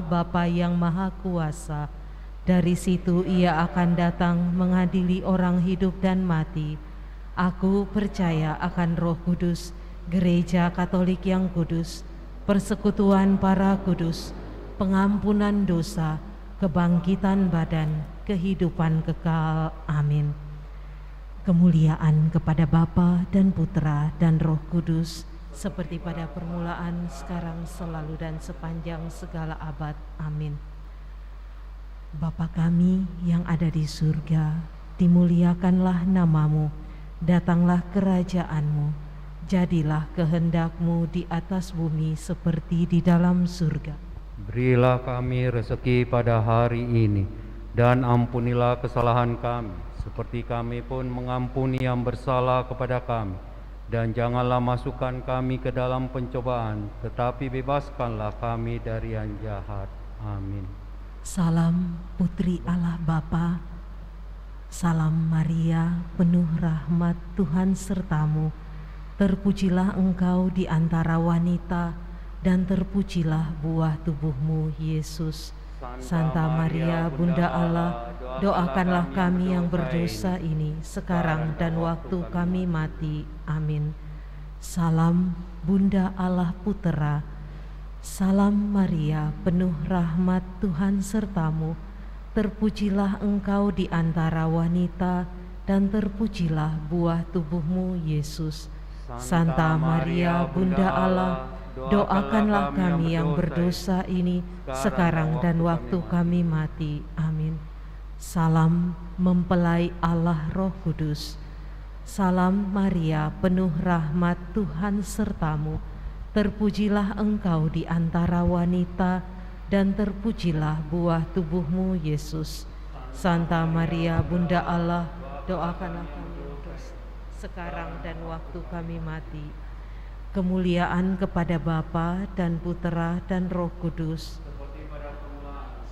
Bapa yang Maha Kuasa. Dari situ Ia akan datang mengadili orang hidup dan mati. Aku percaya akan Roh Kudus, Gereja Katolik yang kudus, persekutuan para kudus, pengampunan dosa, kebangkitan badan, kehidupan kekal. Amin. Kemuliaan kepada Bapa dan Putra dan Roh Kudus, seperti pada permulaan, sekarang, selalu, dan sepanjang segala abad. Amin. Bapa kami yang ada di surga, dimuliakanlah namamu, datanglah kerajaan-Mu, jadilah kehendak-Mu di atas bumi seperti di dalam surga. Berilah kami rezeki pada hari ini, dan ampunilah kesalahan kami, seperti kami pun mengampuni yang bersalah kepada kami. Dan janganlah masukkan kami ke dalam pencobaan, tetapi bebaskanlah kami dari yang jahat. Amin. Salam Putri Allah Bapa, salam Maria, penuh rahmat, Tuhan sertamu. Terpujilah engkau di antara wanita, dan terpujilah buah tubuhmu, Yesus. Santa Maria, Bunda Allah, doakanlah kami yang berdosa ini, sekarang dan waktu kami mati. Amin. Salam Bunda Allah Putera, salam Maria, penuh rahmat, Tuhan sertamu. Terpujilah engkau di antara wanita, dan terpujilah buah tubuhmu, Yesus. Santa Maria, Bunda Allah, doakanlah kami yang berdosa ini, sekarang dan waktu kami mati. Amin. Salam mempelai Allah Roh Kudus, salam Maria, penuh rahmat, Tuhan sertamu. Terpujilah engkau di antara wanita, dan terpujilah buah tubuhmu, Yesus. Santa Maria, Bunda Allah, doakanlah kami yang berdosa, sekarang dan waktu kami mati. Kemuliaan kepada Bapa dan Putera dan Roh Kudus,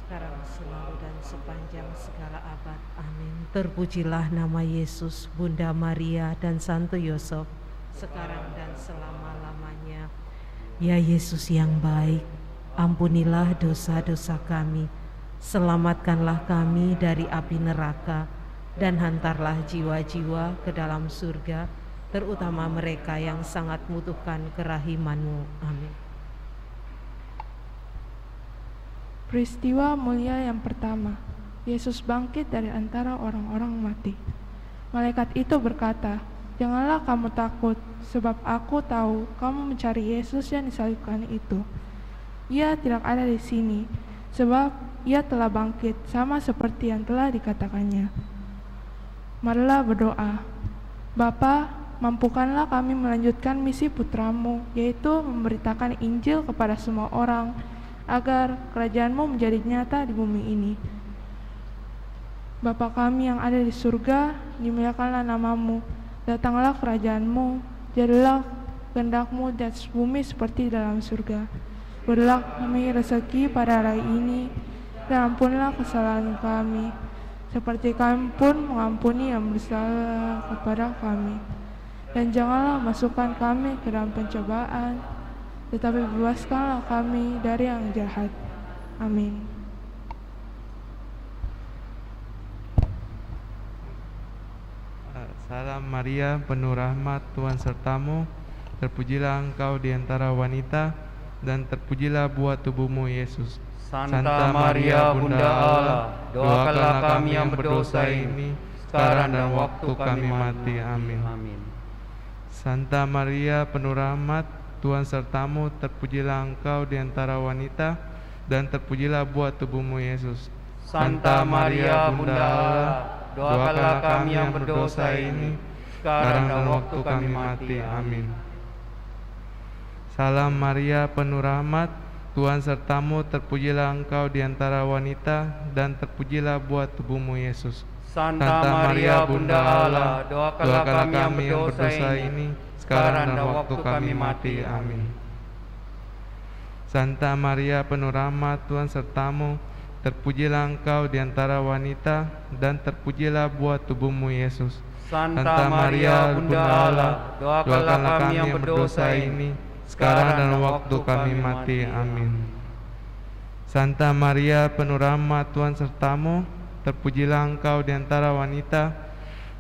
sekarang, selalu, dan sepanjang segala abad. Amin. Terpujilah nama Yesus, Bunda Maria, dan Santo Yosef, sekarang dan selama-lamanya. Ya Yesus yang baik, ampunilah dosa-dosa kami, selamatkanlah kami dari api neraka, dan hantarlah jiwa-jiwa ke dalam surga, terutama mereka yang sangat membutuhkan kerahiman-Mu. Amin. Peristiwa mulia yang pertama, Yesus bangkit dari antara orang-orang mati. Malaikat itu berkata, "Janganlah kamu takut, sebab aku tahu kamu mencari Yesus yang disalibkan itu. Ia tidak ada di sini, sebab ia telah bangkit, sama seperti yang telah dikatakannya. Marilah berdoa. Bapa, mampukanlah kami melanjutkan misi putramu, yaitu memberitakan Injil kepada semua orang, agar kerajaan-Mu menjadi nyata di bumi ini. Bapa kami yang ada di surga, dimuliakanlah nama-Mu, datanglah kerajaan-Mu, jadilah kehendak-Mu di atas bumi seperti di dalam surga. Berilah kami rezeki pada hari ini, dan ampunilah kesalahan kami, seperti kami pun mengampuni yang bersalah kepada kami. Dan janganlah masukkan kami ke dalam pencobaan, tetapi bebaskanlah kami dari yang jahat. Amin." Salam Maria, penuh rahmat, Tuhan sertamu. Terpujilah engkau di antara wanita, dan terpujilah buah tubuhmu, Yesus. Santa Maria, Bunda Allah, doakanlah kami yang berdosa ini, sekarang dan waktu kami mati. Amin. Santa Maria, penuh rahmat, Tuhan sertamu. Terpujilah engkau di antara wanita, dan terpujilah buah tubuhmu, Yesus. Santa Maria, Bunda Allah, doakanlah kami yang berdosa ini, sekarang dan waktu kami mati. Amin. Salam Maria, penuh rahmat, Tuhan sertamu. Terpujilah engkau di antara wanita, dan terpujilah buah tubuhmu, Yesus. Santa Maria, Bunda Allah, doakanlah kami yang berdosa ini, sekarang dan waktu kami mati. Amin. Santa Maria, penuh rahmat, Tuhan sertamu. Terpujilah engkau di antara wanita, dan terpujilah buah tubuhmu, Yesus. Santa Maria, Bunda Allah, doakanlah kami yang berdosa ini, sekarang dan waktu kami mati. Amin. Santa Maria penuh rahmat, Tuhan sertamu, terpujilah engkau di antara wanita,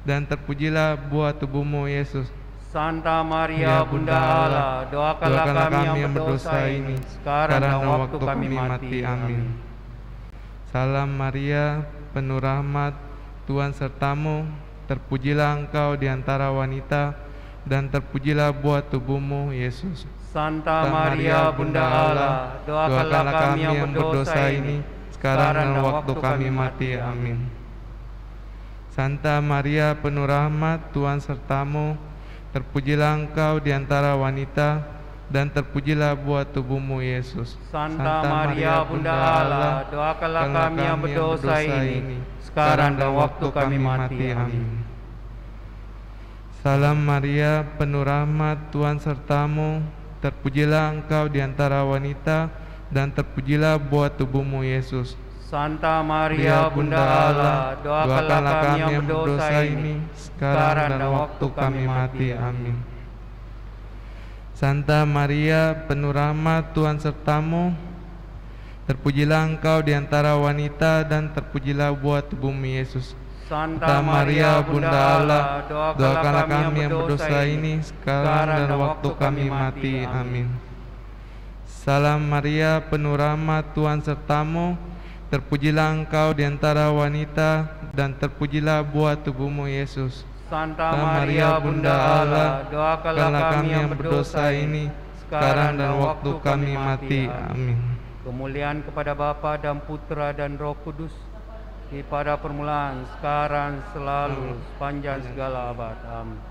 dan terpujilah buah tubuhmu Yesus. Santa Maria Bunda Allah, doakanlah kami yang berdosa ini, sekarang dan waktu kami mati. Amin. Salam Maria, penuh rahmat, Tuhan sertamu, terpujilah engkau di antara wanita, dan terpujilah buah tubuhmu Yesus. Santa Maria Bunda Allah, doakanlah kami yang berdosa ini, sekarang dan waktu kami mati. Amin. Santa Maria penuh rahmat, Tuhan sertamu, terpujilah engkau di antara wanita, dan terpujilah buah tubuhmu Yesus. Santa Maria Bunda Allah, doakanlah kami yang berdosa ini, sekarang dan waktu kami mati. Amin. Salam Maria, penuh rahmat, Tuhan sertamu, terpujilah engkau di antara wanita, dan terpujilah buah tubuhmu Yesus. Santa Maria Bunda Allah, doakanlah kami yang berdosa ini, sekarang dan waktu kami mati. Amin. Santa Maria, penuh rahmat, Tuhan sertamu, terpujilah engkau di antara wanita, dan terpujilah buah tubuhmu Yesus. Santa Maria Bunda Allah, doakanlah kami yang berdosa ini, sekarang dan waktu kami mati. Amin. Salam Maria, penuh rahmat, Tuhan sertamu, terpujilah engkau di antara wanita, dan terpujilah buah tubuhmu Yesus. Santa Maria Bunda Allah, doakanlah kami yang berdosa ini, sekarang dan waktu kami mati. Amin. Kemuliaan kepada Bapa dan Putra dan Roh Kudus, pada permulaan, sekarang, selalu, sepanjang segala abad. Amin.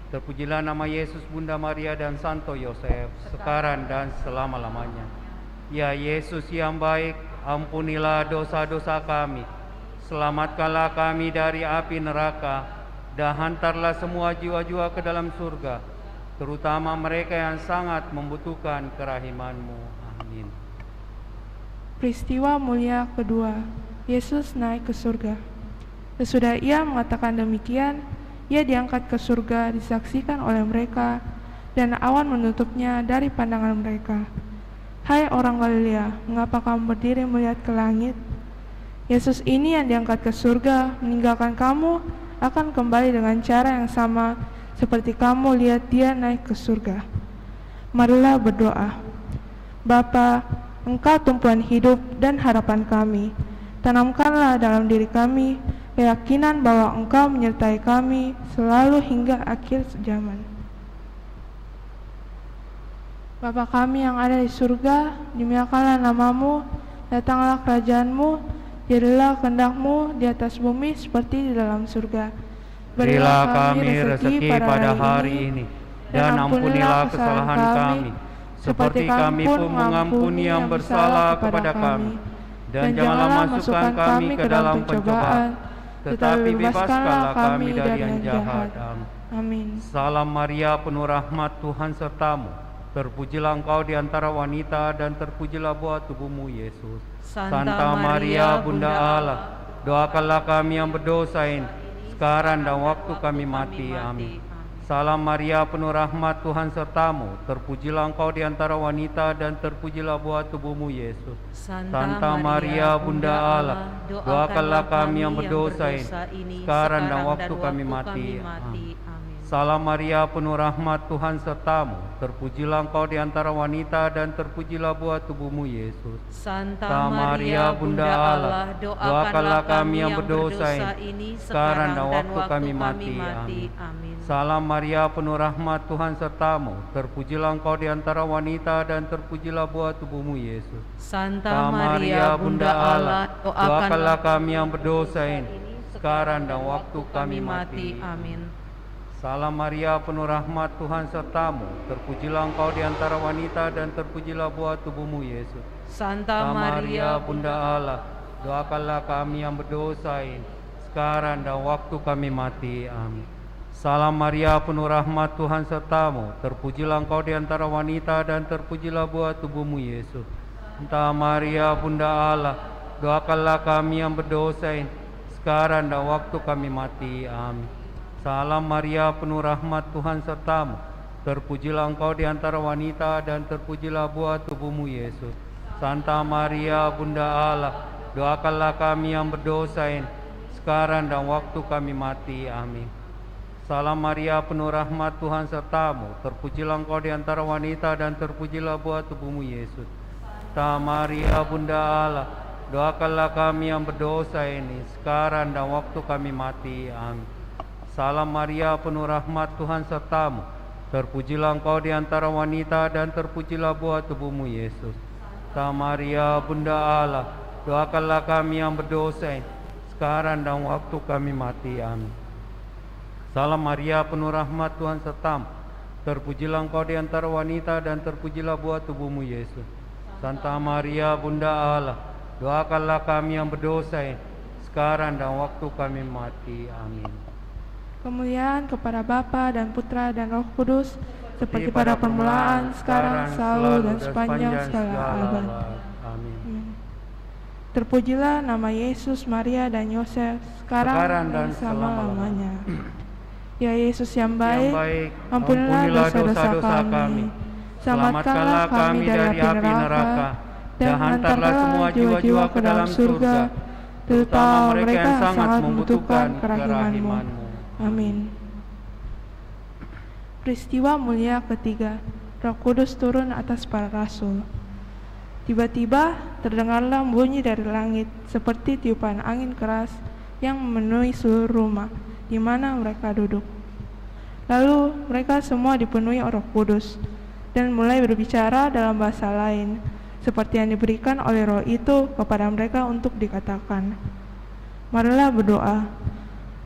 Terpujilah nama Yesus, Bunda Maria dan Santo Yosef, sekarang dan selama-lamanya. Ya Yesus yang baik, ampunilah dosa-dosa kami, selamatkanlah kami dari api neraka, dan hantarlah semua jiwa-jiwa ke dalam surga, terutama mereka yang sangat membutuhkan kerahiman-Mu. Amin. Peristiwa mulia kedua, Yesus naik ke surga. Sesudah ia mengatakan demikian, ia diangkat ke surga disaksikan oleh mereka, dan awan menutupnya dari pandangan mereka. Hai orang Galilea, mengapa kamu berdiri melihat ke langit? Yesus ini yang diangkat ke surga, meninggalkan kamu, akan kembali dengan cara yang sama seperti kamu lihat dia naik ke surga. Marilah berdoa. Bapa, Engkau tumpuan hidup dan harapan kami. Tanamkanlah dalam diri kami keyakinan bahwa Engkau menyertai kami selalu hingga akhir zaman. Bapa kami yang ada di surga, dimuliakanlah namamu, datanglah kerajaan-Mu, jadilah kehendak-Mu di atas bumi seperti di dalam surga. Berilah kami rezeki pada hari ini, dan ampunilah kesalahan kami, seperti kami pun mengampuni yang bersalah kepada kami. Dan janganlah masukkan kami ke dalam pencobaan, tetapi bebaskanlah kami dari yang jahat. Amin. Salam Maria, penuh rahmat, Tuhan sertamu. Terpujilah engkau di antara wanita, dan terpujilah buah tubuhmu Yesus. Santa Maria Bunda Allah, doakanlah kami yang berdosa ini, sekarang dan waktu kami mati. Amin. Salam Maria, penuh rahmat, Tuhan sertamu. Terpujilah engkau di antara wanita, dan terpujilah buah tubuhmu Yesus. Santa Maria Bunda Allah, doakanlah kami yang berdosa ini, sekarang dan waktu kami mati. Amin. Salam Maria, penuh rahmat, Tuhan sertamu. Terpujilah engkau di antara wanita, dan terpujilah buah tubuhmu Yesus. Santa Maria Bunda Allah, doakanlah kami yang berdosa ini, sekarang dan waktu kami mati. Amin. Salam Maria, penuh rahmat, Tuhan sertamu. Terpujilah engkau di antara wanita, dan terpujilah buah tubuhmu Yesus. Santa Maria Bunda Allah, doakanlah kami yang berdosa ini, sekarang dan waktu kami mati. Amin. Salam Maria, penuh rahmat, Tuhan sertamu. Terpujilah engkau di antara wanita, dan terpujilah buah tubuhmu Yesus. Santa Maria Bunda Allah, doakanlah kami yang berdosa ini, sekarang dan waktu kami mati. Amin. Salam Maria, penuh rahmat, Tuhan sertamu. Terpujilah engkau di antara wanita, dan terpujilah buah tubuhmu Yesus. Santa Maria Bunda Allah, doakanlah kami yang berdosa ini, sekarang dan waktu kami mati. Amin. Salam Maria, penuh rahmat, Tuhan sertamu. Terpujilah engkau di antara wanita, dan terpujilah buah tubuhmu Yesus. Santa Maria Bunda Allah, doakanlah kami yang berdosa ini, sekarang dan waktu kami mati. Amin. Salam Maria, penuh rahmat, Tuhan sertamu. Terpujilah engkau di antara wanita dan terpujilah buah tubuhmu, Yesus. Santa Maria Bunda Allah, doakanlah kami yang berdosa ini, sekarang dan waktu kami mati. Amin. Salam Maria, penuh rahmat, Tuhan sertamu. Terpujilah engkau di antara wanita dan terpujilah buah tubuhmu, Yesus. Santa Maria Bunda Allah, doakanlah kami yang berdosa ini, sekarang dan waktu kami mati. Amin. Salam Maria, penuh rahmat, Tuhan sertamu. Terpujilah engkau di antara wanita dan terpujilah buah tubuhmu, Yesus. Santa Maria Bunda Allah, doakanlah kami yang berdosa ini, sekarang dan waktu kami mati. Amin. Kemuliaan kepada Bapa dan Putra dan Roh Kudus, seperti pada permulaan, sekarang, selalu, dan sepanjang segala abad. Amin. Terpujilah nama Yesus, Maria, dan Yosef, sekarang dan selama-lamanya. Ya Yesus yang baik, ampunilah dosa-dosa kami, selamatkanlah kami dari api neraka, dan hantarlah semua jiwa-jiwa ke dalam surga, terutama mereka yang sangat membutuhkan kerahiman-Mu. Amin. Peristiwa mulia ketiga, Roh Kudus turun atas para rasul. Tiba-tiba terdengarlah bunyi dari langit seperti tiupan angin keras yang memenuhi seluruh rumah di mana mereka duduk. Lalu mereka semua dipenuhi Roh Kudus dan mulai berbicara dalam bahasa lain, seperti yang diberikan oleh Roh itu kepada mereka untuk dikatakan. Marilah berdoa.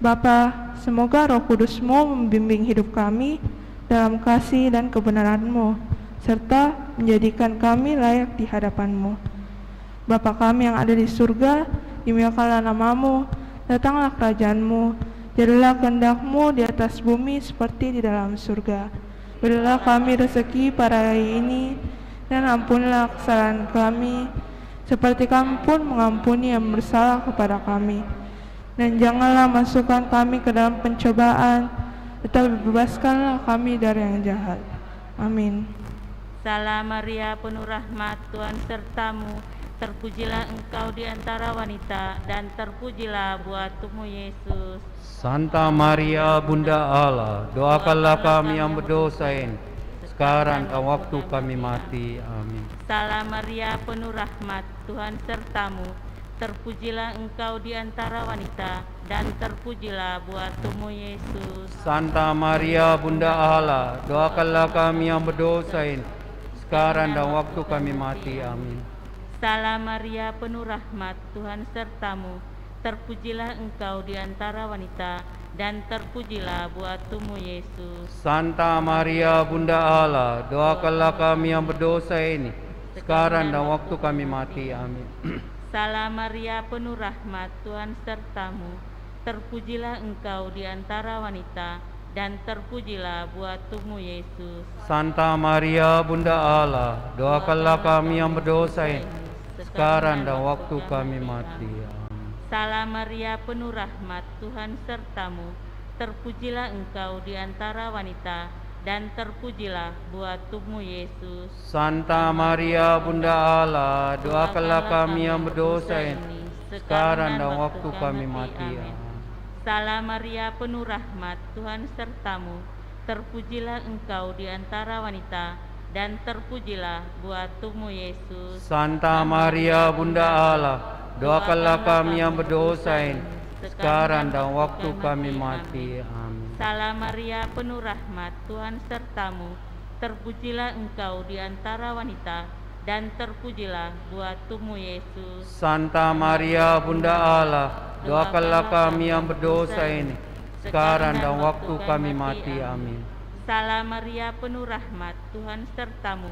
Bapa, semoga Roh Kudus-Mu membimbing hidup kami dalam kasih dan kebenaran-Mu, serta menjadikan kami layak di hadapan-Mu. Bapa kami yang ada di surga, dimuliakanlah nama-Mu, datanglah kerajaan-Mu, jadilah kehendak-Mu di atas bumi seperti di dalam surga. Berilah kami rezeki pada hari ini, dan ampunilah kesalahan kami, seperti kami pun mengampuni yang bersalah kepada kami. Dan janganlah masukkan kami ke dalam pencobaan, tetapi bebaskanlah kami dari yang jahat. Amin. Salam Maria, penuh rahmat, Tuhan sertamu. Terpujilah engkau di antara wanita, dan terpujilah buah tubuhmu, Yesus. Santa Maria Bunda Allah, doakanlah kami yang berdosa ini, sekarang dan waktu kami mati. Amin. Salam Maria, penuh rahmat, Tuhan sertamu. Terpujilah engkau di antara wanita, dan terpujilah buah tubuhmu, Yesus. Santa Maria Bunda Allah, doakanlah kami yang berdosa ini, sekarang dan waktu kami mati. Amin. Salam Maria, penuh rahmat, Tuhan sertamu. Terpujilah engkau di antara wanita, dan terpujilah buah tubuhmu, Yesus. Santa Maria Bunda Allah, doakanlah kami yang berdosa ini, sekarang dan waktu kami mati. Amin. Salam Maria, penuh rahmat, Tuhan sertamu. Terpujilah engkau di antara wanita, dan terpujilah buah tubuhmu, Yesus. Santa Maria Bunda Allah, doakanlah kami yang berdosa ini, sekarang dan waktu kami mati. Amin. Salam Maria, penuh rahmat, Tuhan sertamu. Terpujilah engkau di antara wanita, dan terpujilah buah tubuhmu, Yesus. Santa Maria Bunda Allah, doakanlah kami yang berdosa ini, sekarang dan waktu kami mati. Amin. Salam Maria, penuh rahmat, Tuhan sertamu. Terpujilah engkau di antara wanita, dan terpujilah buah tubuhmu, Yesus. Santa Maria Bunda Allah, doakanlah kami yang berdosa ini, sekarang dan waktu kami mati. Amin. Salam Maria, penuh rahmat, Tuhan sertamu. Terpujilah engkau di antara wanita, dan terpujilah buah tubuhmu, Yesus. Santa Maria Bunda Allah, doakanlah kami yang berdosa ini, sekarang dan waktu kami mati. Amin. Salam Maria, penuh rahmat, Tuhan sertamu.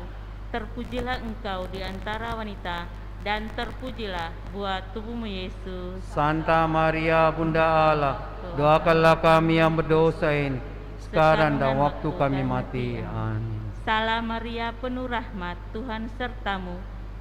Terpujilah engkau di antara wanita, dan terpujilah buah tubuhmu, Yesus. Santa Maria Bunda Allah, doakanlah kami yang berdosa ini, sekarang dan waktu kami mati. Amin. Salam Maria, penuh rahmat, Tuhan sertamu.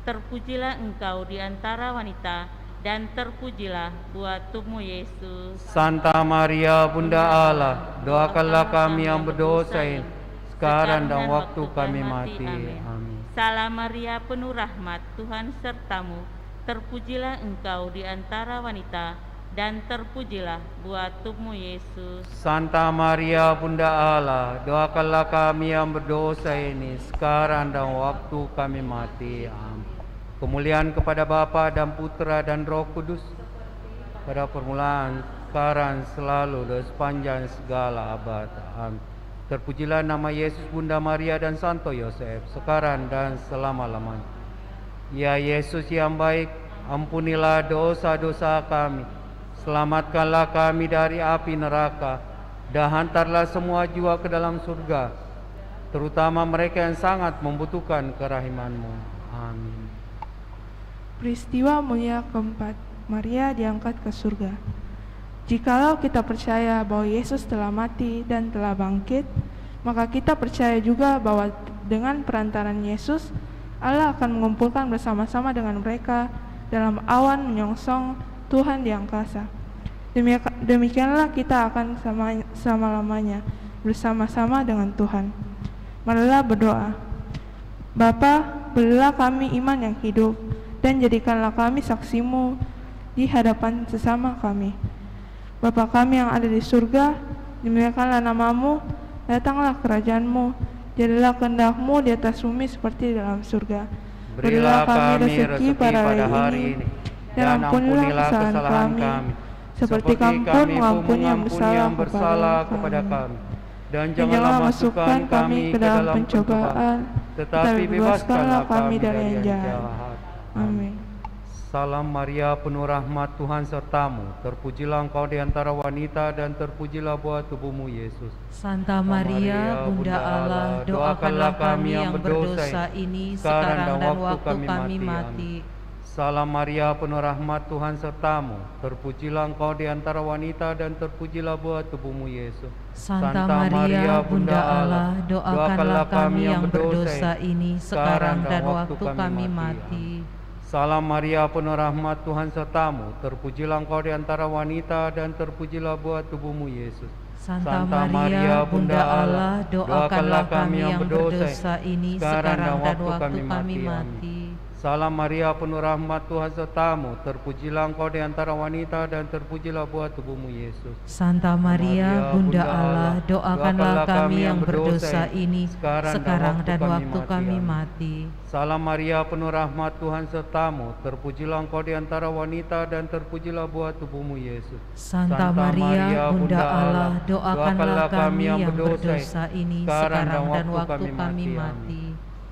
Terpujilah engkau di antara wanita, dan terpujilah buah tubuhmu, Yesus. Santa Maria Bunda Allah, doakanlah kami yang berdosa ini, sekarang dan waktu kami mati. Amin. Salam Maria, penuh rahmat, Tuhan sertamu. Terpujilah engkau di antara wanita, dan terpujilah buah tubuhmu Yesus. Santa Maria Bunda Allah, doakanlah kami yang berdosa ini sekarang dan waktu kami mati. Amin. Kemuliaan kepada Bapa dan Putra dan Roh Kudus, pada permulaan, sekarang, selalu, dan sepanjang segala abad. Amin. Terpujilah nama Yesus, Bunda Maria dan Santo Yosef, sekarang dan selama-lamanya. Ya Yesus yang baik, ampunilah dosa-dosa kami, selamatkanlah kami dari api neraka, dan hantarlah semua jiwa ke dalam surga, terutama mereka yang sangat membutuhkan kerahiman-Mu. Amin. Peristiwa mulia keempat, Maria diangkat ke surga. Jikalau kita percaya bahwa Yesus telah mati dan telah bangkit, maka kita percaya juga bahwa dengan perantaran Yesus, Allah akan mengumpulkan bersama-sama dengan mereka dalam awan menyongsong Tuhan di angkasa. Demikianlah kita akan selama-lamanya bersama-sama dengan Tuhan. Marilah berdoa. Bapa, berilah kami iman yang hidup, dan jadikanlah kami saksi-Mu di hadapan sesama kami. Bapa kami yang ada di surga, dimuliakanlah nama-Mu, datanglah kerajaan-Mu, jadilah kehendak-Mu di atas bumi seperti di dalam surga. Berilah kami rezeki pada hari ini, dan ampunilah kesalahan kami, seperti kami pun mengampuni yang bersalah kepada kami. Dan janganlah masukkan kami ke dalam pencobaan, tetapi bebaskanlah kami dari yang jahat. Amin. Salam Maria, penuh rahmat, Tuhan sertamu. Terpujilah engkau di antara wanita, dan terpujilah buah tubuhmu Yesus. Santa Maria, Bunda Allah, doakanlah kami yang berdosa ini sekarang dan waktu kami mati. Salam Maria, penuh rahmat, Tuhan sertamu. Terpujilah engkau di antara wanita, dan terpujilah buah tubuhmu Yesus. Santa Maria, Bunda Allah, doakanlah kami yang berdosa ini sekarang dan waktu kami mati. Salam Maria, penuh rahmat, Tuhan sertamu. Terpujilah engkau di antara wanita, dan terpujilah buah tubuhmu Yesus. Santa Maria, Bunda Allah, doakanlah kami yang berdosa ini sekarang dan waktu kami mati. Salam Maria, penuh rahmat, Tuhan sertamu. Terpujilah engkau di antara wanita, dan terpujilah buah tubuhmu Yesus. Santa Maria, Bunda Allah, doakanlah kami yang berdosa ini sekarang dan waktu kami mati. Salam Maria, penuh rahmat, Tuhan sertamu. Terpujilah engkau di antara wanita, dan terpujilah buah tubuhmu Yesus. Santa Maria, Bunda Allah, doakanlah kami yang berdosa ini sekarang dan waktu kami mati.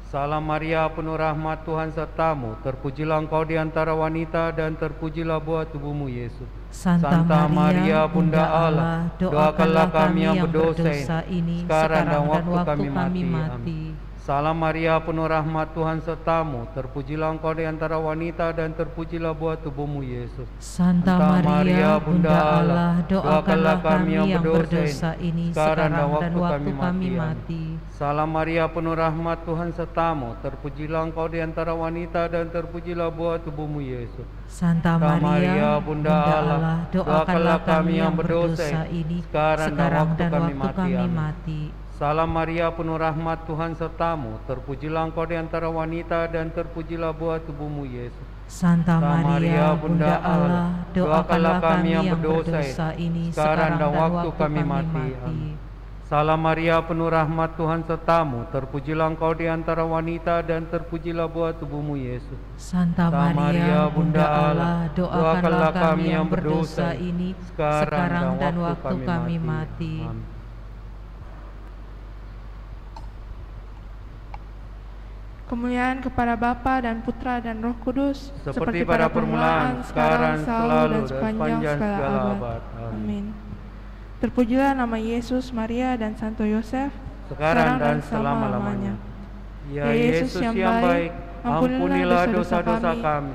Salam Maria, penuh rahmat, Tuhan sertamu. Terpujilah engkau di antara wanita, dan terpujilah buah tubuhmu Yesus. Santa Maria, Bunda Allah, doakanlah kami yang berdosa ini sekarang dan waktu kami mati. Salam Maria, penuh rahmat, Tuhan sertamu. Terpujilah engkau di antara wanita, dan terpujilah buah tubuhmu Yesus. Santa Maria, Bunda Allah, doakanlah kami yang berdosa ini sekarang dan waktu kami mati. Salam Maria, penuh rahmat, Tuhan sertamu. Terpujilah engkau di antara wanita, dan terpujilah buah tubuhmu Yesus. Santa Maria, Bunda Allah, doakanlah kami yang berdosa ini sekarang dan waktu kami mati. Salam Maria, penuh rahmat, Tuhan sertamu. Terpujilah engkau di antara wanita, dan terpujilah buah tubuhmu Yesus. Santa Maria, Bunda Allah, doakanlah kami yang berdosa ini sekarang dan waktu kami mati. Salam Maria, penuh rahmat, Tuhan sertamu. Terpujilah engkau di antara wanita, dan terpujilah buah tubuhmu Yesus. Santa Maria, Bunda Allah, doakanlah kami yang berdosa ini sekarang dan waktu kami mati. Kemuliaan kepada Bapa dan Putra dan Roh Kudus, seperti pada permulaan, sekarang, selalu, dan sepanjang segala abad. Amin. Terpujilah nama Yesus, Maria, dan Santo Yosef, sekarang dan selama-lamanya. Ya Yesus yang baik, ampunilah dosa-dosa kami,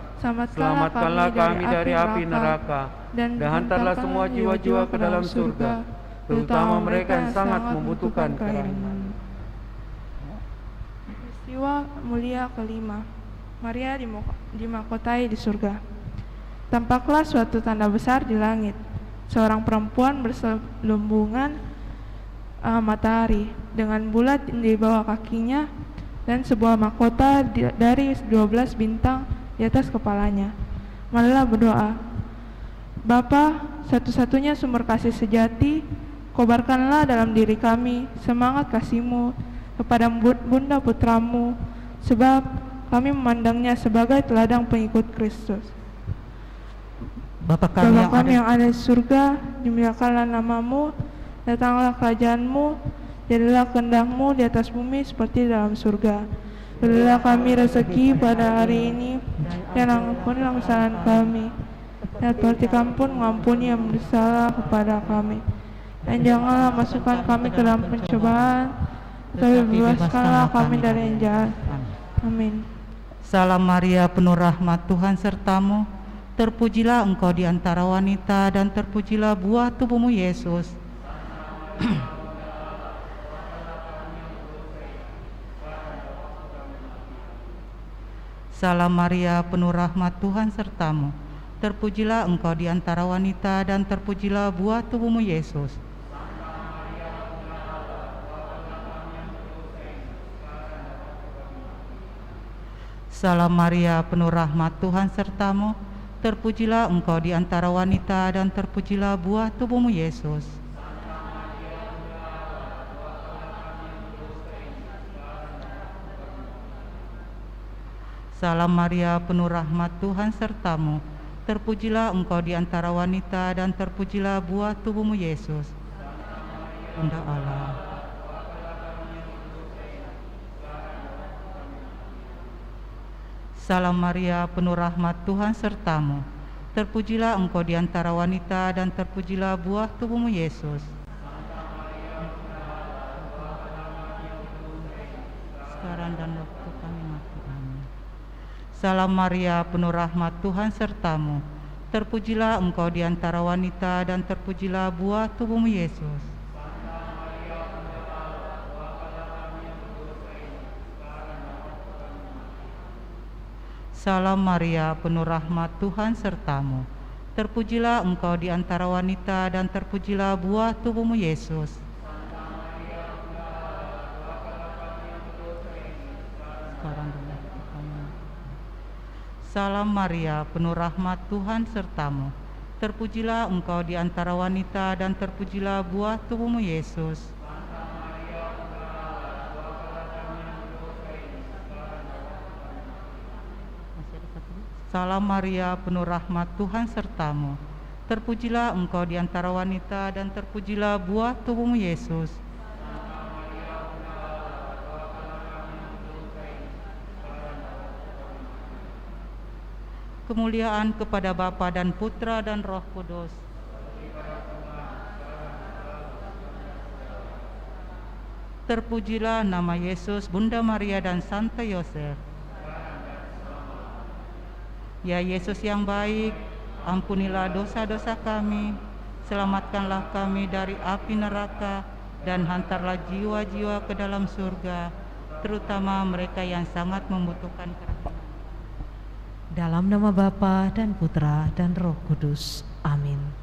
selamatkanlah kami dari api neraka, dan hantarlah semua jiwa-jiwa ke dalam surga, terutama mereka yang sangat membutuhkan kerahiman. Peristiwa mulia kelima, Maria dimahkotai di surga. Tampaklah suatu tanda besar di langit, seorang perempuan berselubungan matahari dengan bulat di bawah kakinya dan sebuah mahkota dari 12 bintang di atas kepalanya. Marilah berdoa. Bapa, satu-satunya sumber kasih sejati, kobarkanlah dalam diri kami semangat kasih-Mu kepada Bunda Putramu, sebab kami memandangnya sebagai teladan pengikut Kristus. Bapa kami yang ada di surga, dimuliakanlah nama-Mu, datanglah kerajaan-Mu, jadilah kehendak-Mu di atas bumi seperti dalam surga. Berilah kami rezeki pada hari ini, dan ampunilah kesalahan kami, dan seperti Kami pun mengampuni yang bersalah kepada kami. Dan janganlah masukkan kami ke dalam pencobaan, tapi bebaskanlah kami dari yang jahat. Amin. Salam Maria, penuh rahmat, Tuhan sertamu. Terpujilah engkau di antara wanita, dan terpujilah buah tubuhmu, Yesus. Salam Maria, penuh rahmat, Tuhan sertamu. Terpujilah engkau di antara wanita, dan terpujilah buah tubuhmu, Yesus. Salam Maria, penuh rahmat, Tuhan sertamu. Terpujilah engkau di antara wanita, dan terpujilah buah tubuhmu, Yesus. Salam Maria, penuh rahmat, Tuhan sertamu. Terpujilah engkau di antara wanita, dan terpujilah buah tubuhmu, Yesus. Bunda Allah. Salam Maria, penuh rahmat, Tuhan sertamu. Terpujilah engkau di antara wanita, dan terpujilah buah tubuhmu, Yesus. Sekarang dan waktu kami mati. Amin. Salam Maria, penuh rahmat, Tuhan sertamu. Terpujilah engkau di antara wanita, dan terpujilah buah tubuhmu, Yesus. Salam Maria, penuh rahmat, Tuhan sertamu. Terpujilah engkau di antara wanita, dan terpujilah buah tubuhmu, Yesus. Salam Maria, penuh rahmat, Tuhan sertamu. Terpujilah engkau di antara wanita, dan terpujilah buah tubuhmu, Yesus. Salam Maria, penuh rahmat, Tuhan sertamu. Terpujilah engkau di antara wanita, dan terpujilah buah tubuhmu, Yesus. Kemuliaan kepada Bapa dan Putra dan Roh Kudus. Terpujilah nama Yesus, Bunda Maria dan Santo Yosef. Ya Yesus yang baik, ampunilah dosa-dosa kami, selamatkanlah kami dari api neraka, dan hantarlah jiwa-jiwa ke dalam surga, terutama mereka yang sangat membutuhkan kerahmat. Dalam nama Bapa dan Putra dan Roh Kudus. Amin.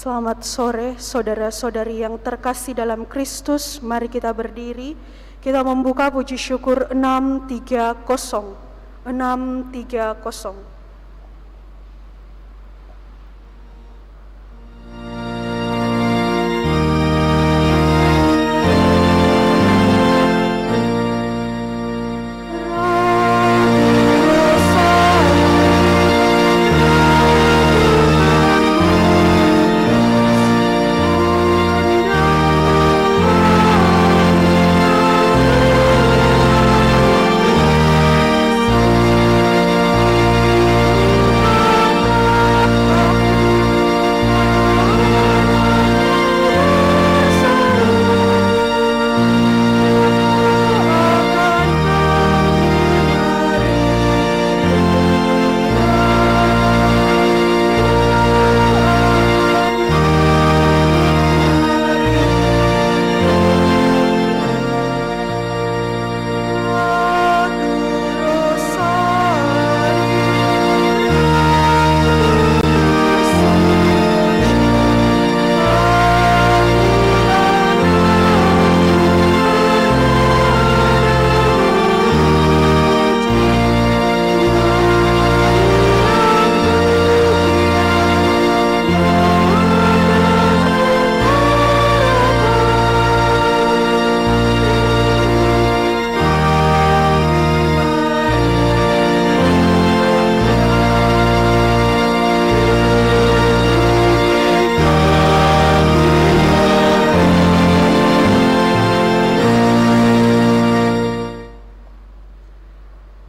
Selamat sore saudara-saudari yang terkasih dalam Kristus. Mari kita berdiri, kita membuka puji syukur 630. 630.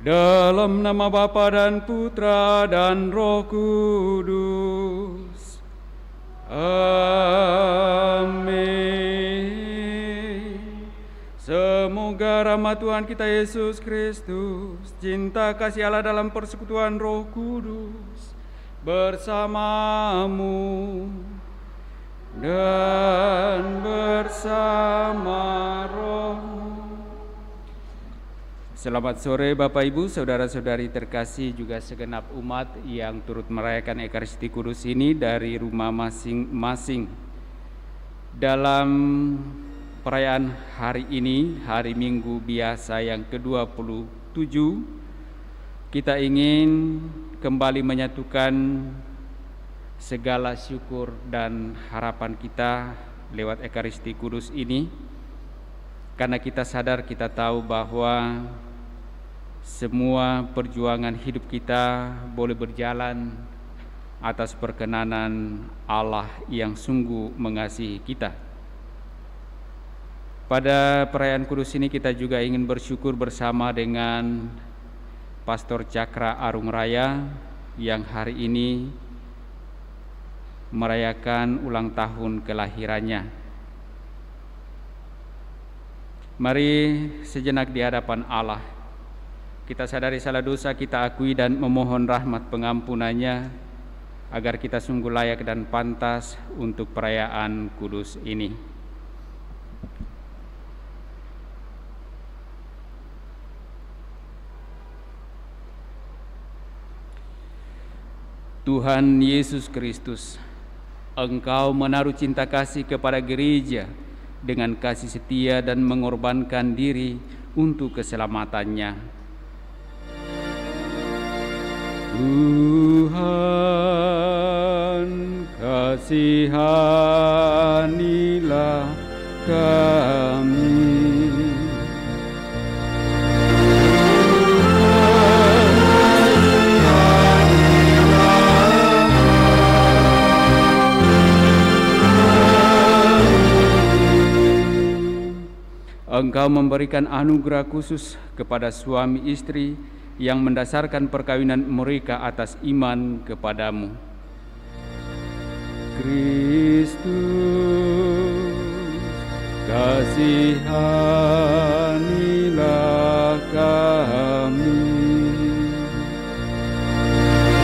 Dalam nama Bapa dan Putra dan Roh Kudus. Amin. Semoga rahmat Tuhan kita Yesus Kristus, cinta kasih Allah dalam persekutuan Roh Kudus bersamamu dan bersama rohmu. Selamat sore Bapak Ibu, saudara-saudari terkasih, juga segenap umat yang turut merayakan Ekaristi Kudus ini dari rumah masing-masing. Dalam perayaan hari ini, hari Minggu biasa yang ke-27, kita ingin kembali menyatukan segala syukur dan harapan kita lewat Ekaristi Kudus ini, karena kita sadar, kita tahu bahwa semua perjuangan hidup kita boleh berjalan atas perkenanan Allah yang sungguh mengasihi kita. Pada perayaan Kudus ini kita juga ingin bersyukur bersama dengan Pastor Cakra Arung Raya yang hari ini merayakan ulang tahun kelahirannya. Mari sejenak di hadapan Allah kita sadari salah dosa, kita akui dan memohon rahmat pengampunannya, agar kita sungguh layak dan pantas untuk perayaan kudus ini. Tuhan Yesus Kristus, Engkau menaruh cinta kasih kepada gereja dengan kasih setia dan mengorbankan diri untuk keselamatannya. Tuhan, kasihanilah kami. Engkau memberikan anugerah khusus kepada suami istri yang mendasarkan perkawinan mereka atas iman kepadamu. Kristus, kasihanilah kami.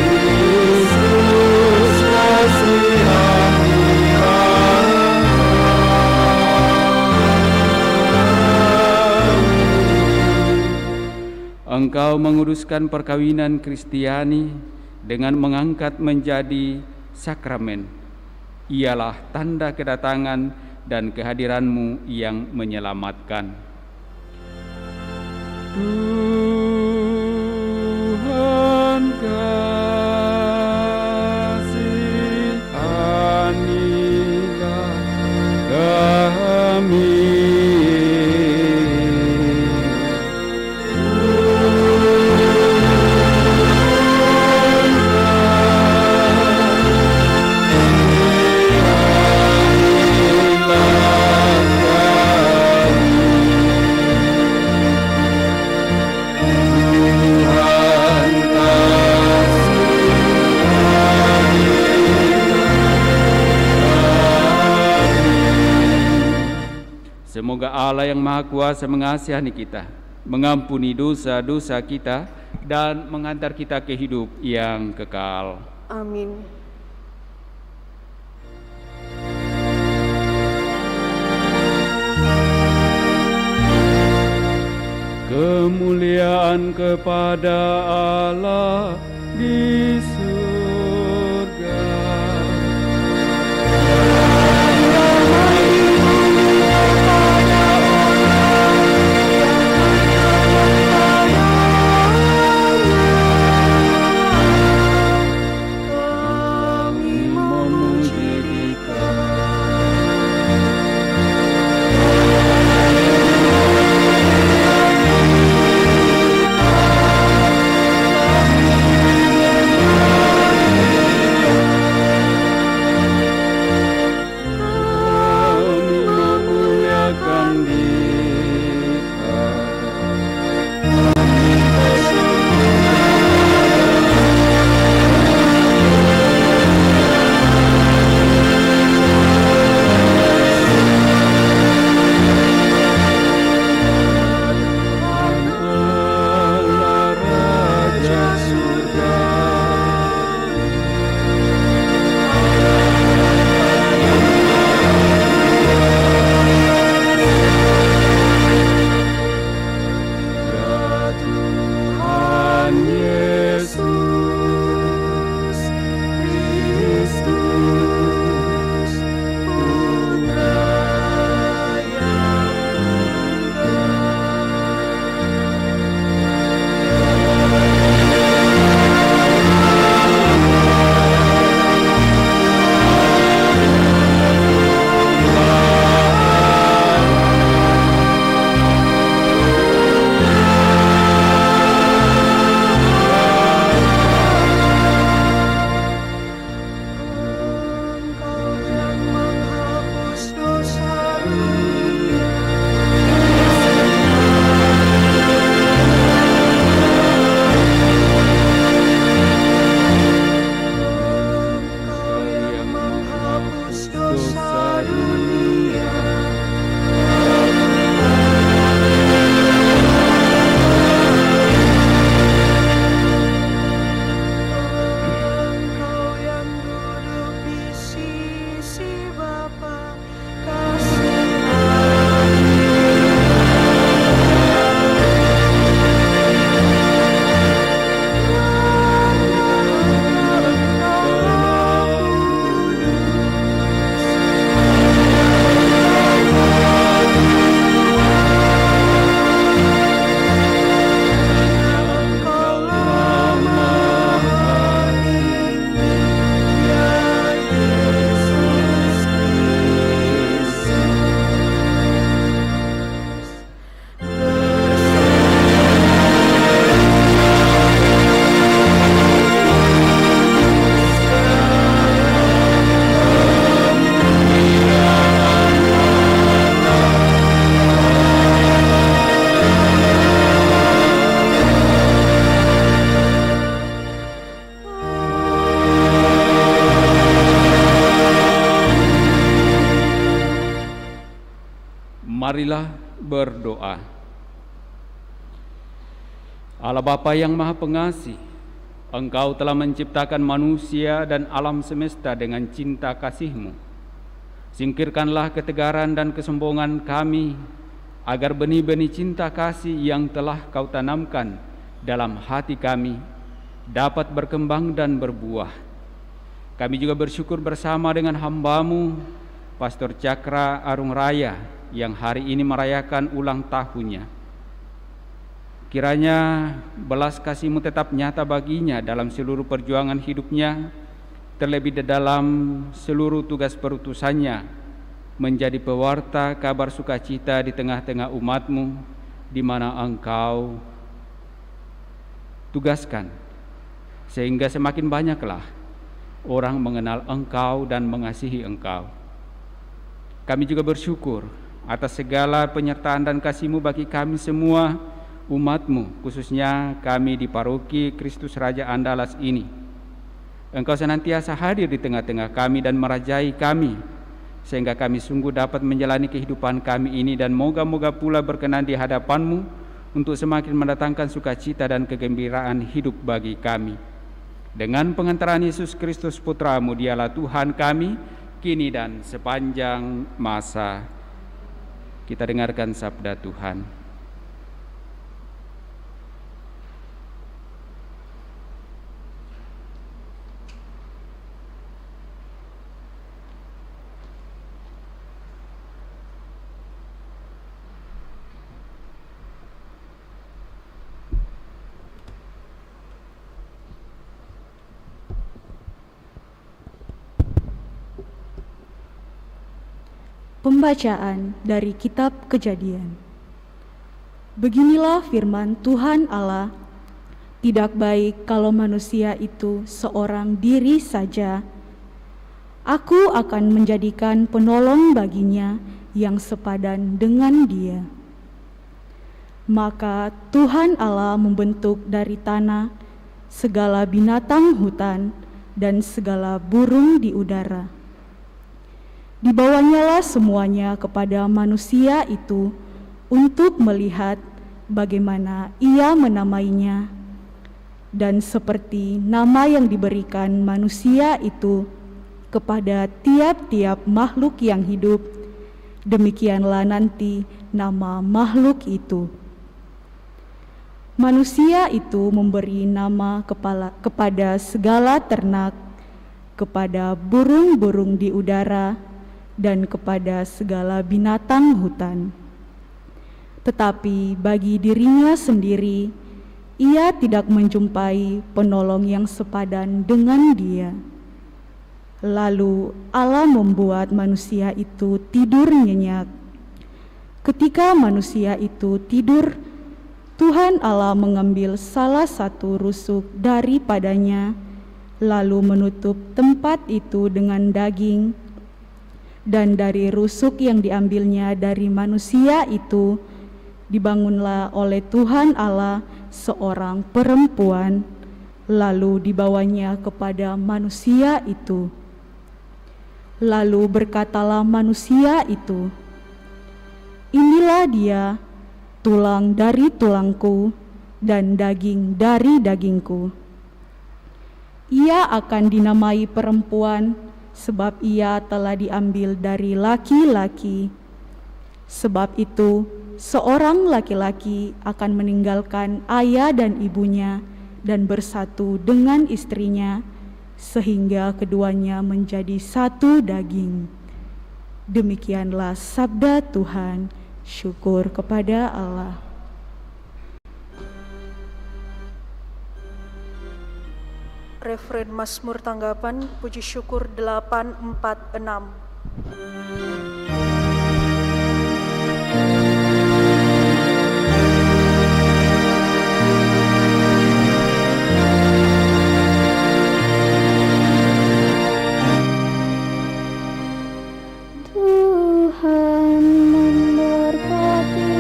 Kristus, kasihanilah Engkau menguduskan perkawinan Kristiani dengan mengangkat menjadi sakramen ialah tanda kedatangan dan kehadiran-Mu yang menyelamatkan. Tuhan kasihanilah kami. Semoga Allah yang Maha Kuasa mengasihani kita, mengampuni dosa-dosa kita, dan mengantar kita ke hidup yang kekal. Amin. Kemuliaan kepada Allah di surga. Marilah berdoa. Allah Bapa yang Maha Pengasih, Engkau telah menciptakan manusia dan alam semesta dengan cinta kasih-Mu. Singkirkanlah ketegaran dan kesombongan kami, agar benih-benih cinta kasih yang telah Kau tanamkan dalam hati kami dapat berkembang dan berbuah. Kami juga bersyukur bersama dengan hamba-Mu, Pastor Cakra Arung Raya, yang hari ini merayakan ulang tahunnya. Kiranya belas kasih-Mu tetap nyata baginya dalam seluruh perjuangan hidupnya, terlebih di dalam seluruh tugas perutusannya, menjadi pewarta kabar sukacita di tengah-tengah umat-Mu, di mana Engkau tugaskan, sehingga semakin banyaklah orang mengenal Engkau dan mengasihi Engkau. Kami juga bersyukur atas segala penyertaan dan kasih-Mu bagi kami semua umat-Mu, khususnya kami di Paroki Kristus Raja Andalas ini. Engkau senantiasa hadir di tengah-tengah kami dan merajai kami, sehingga kami sungguh dapat menjalani kehidupan kami ini, dan moga-moga pula berkenan di hadapan-Mu untuk semakin mendatangkan sukacita dan kegembiraan hidup bagi kami. Dengan pengantaran Yesus Kristus Putra-Mu, Dialah Tuhan kami, kini dan sepanjang masa. Kita dengarkan sabda Tuhan. Pembacaan dari Kitab Kejadian. Beginilah firman Tuhan Allah, tidak baik kalau manusia itu seorang diri saja. Aku akan menjadikan penolong baginya yang sepadan dengan dia. Maka Tuhan Allah membentuk dari tanah segala binatang hutan dan segala burung di udara. Dibawanyalah semuanya kepada manusia itu untuk melihat bagaimana ia menamainya. Dan seperti nama yang diberikan manusia itu kepada tiap-tiap makhluk yang hidup, demikianlah nanti nama makhluk itu. Manusia itu memberi nama kepada segala ternak, kepada burung-burung di udara, dan kepada segala binatang hutan. Tetapi bagi dirinya sendiri, ia tidak menjumpai penolong yang sepadan dengan dia. Lalu Allah membuat manusia itu tidur nyenyak. Ketika manusia itu tidur, Tuhan Allah mengambil salah satu rusuk daripadanya, lalu menutup tempat itu dengan daging. Dan dari rusuk yang diambilnya dari manusia itu, dibangunlah oleh Tuhan Allah seorang perempuan, lalu dibawanya kepada manusia itu. Lalu berkatalah manusia itu, "Inilah dia, tulang dari tulangku dan daging dari dagingku. Ia akan dinamai perempuan, sebab ia telah diambil dari laki-laki. Sebab itu, seorang laki-laki akan meninggalkan ayah dan ibunya dan bersatu dengan istrinya, sehingga keduanya menjadi satu daging." Demikianlah sabda Tuhan. Syukur kepada Allah. Referen Mazmur tanggapan puji syukur 846. Tuhan memberkati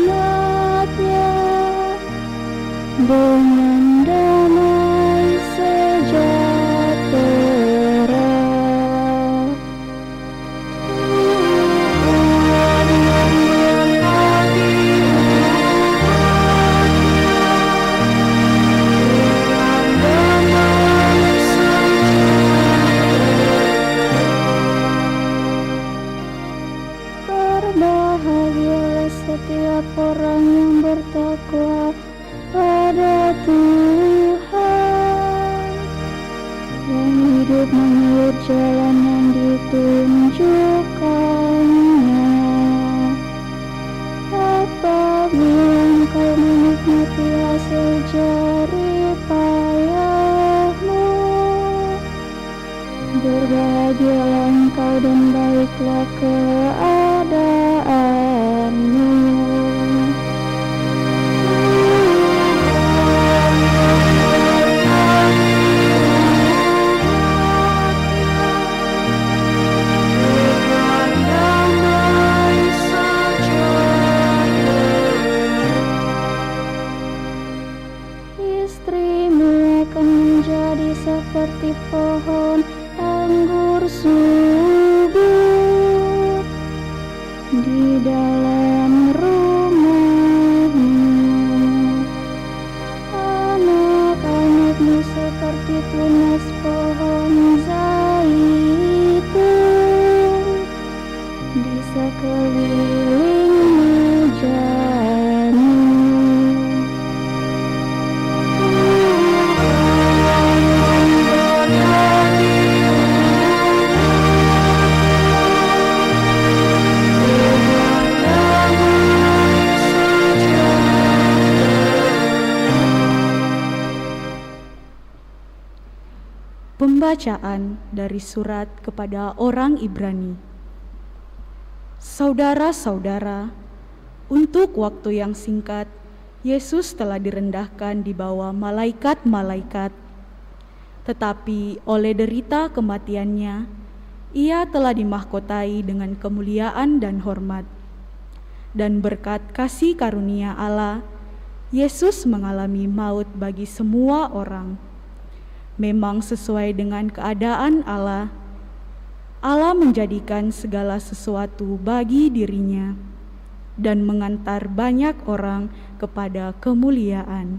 umat-Nya dengan damai sejahtera. untuk menurut jalan yang ditunjukkannya. Apabila engkau menikmati hasil jerih payahmu, berbahagialah engkau dan baiklah keadaanmu. Istrimu akan menjadi seperti pohon anggur subur di dalam rumahmu. Anak-anakmu seperti tunas pohon zaitun di sekeliling mejamu. Pembacaan dari surat kepada orang Ibrani. Saudara-saudara, untuk waktu yang singkat, Yesus telah direndahkan di bawah malaikat-malaikat. Tetapi oleh derita kematiannya, Ia telah dimahkotai dengan kemuliaan dan hormat. Dan berkat kasih karunia Allah, Yesus mengalami maut bagi semua orang. Memang sesuai dengan keadaan Allah, Allah menjadikan segala sesuatu bagi dirinya dan mengantar banyak orang kepada kemuliaan.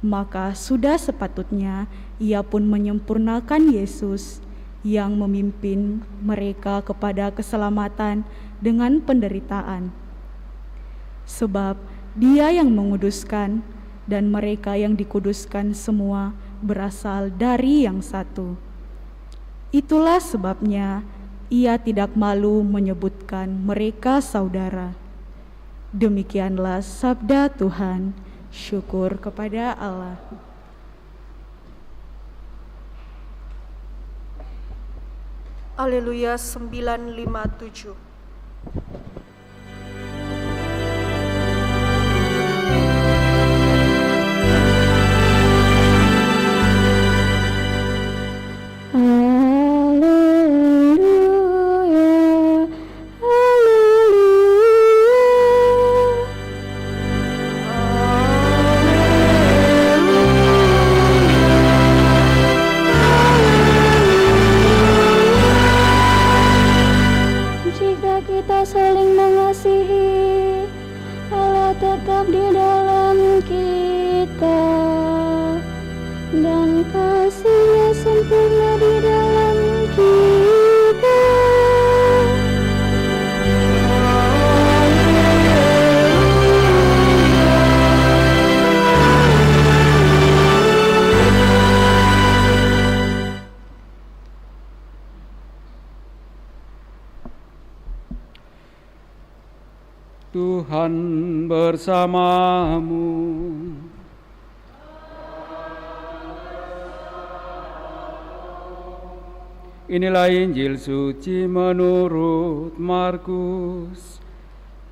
Maka sudah sepatutnya Ia pun menyempurnakan Yesus yang memimpin mereka kepada keselamatan dengan penderitaan. Sebab Dia yang menguduskan dan mereka yang dikuduskan semua berasal dari yang satu. Itulah sebabnya Ia tidak malu menyebutkan mereka saudara. Demikianlah sabda Tuhan. Syukur kepada Allah. Haleluya 957. Saling mengasihi, Allah tetap di dalam kita, dan kasih-Nya sempurna di dalam kita. Tuhan bersamamu. Inilah Injil suci menurut Markus.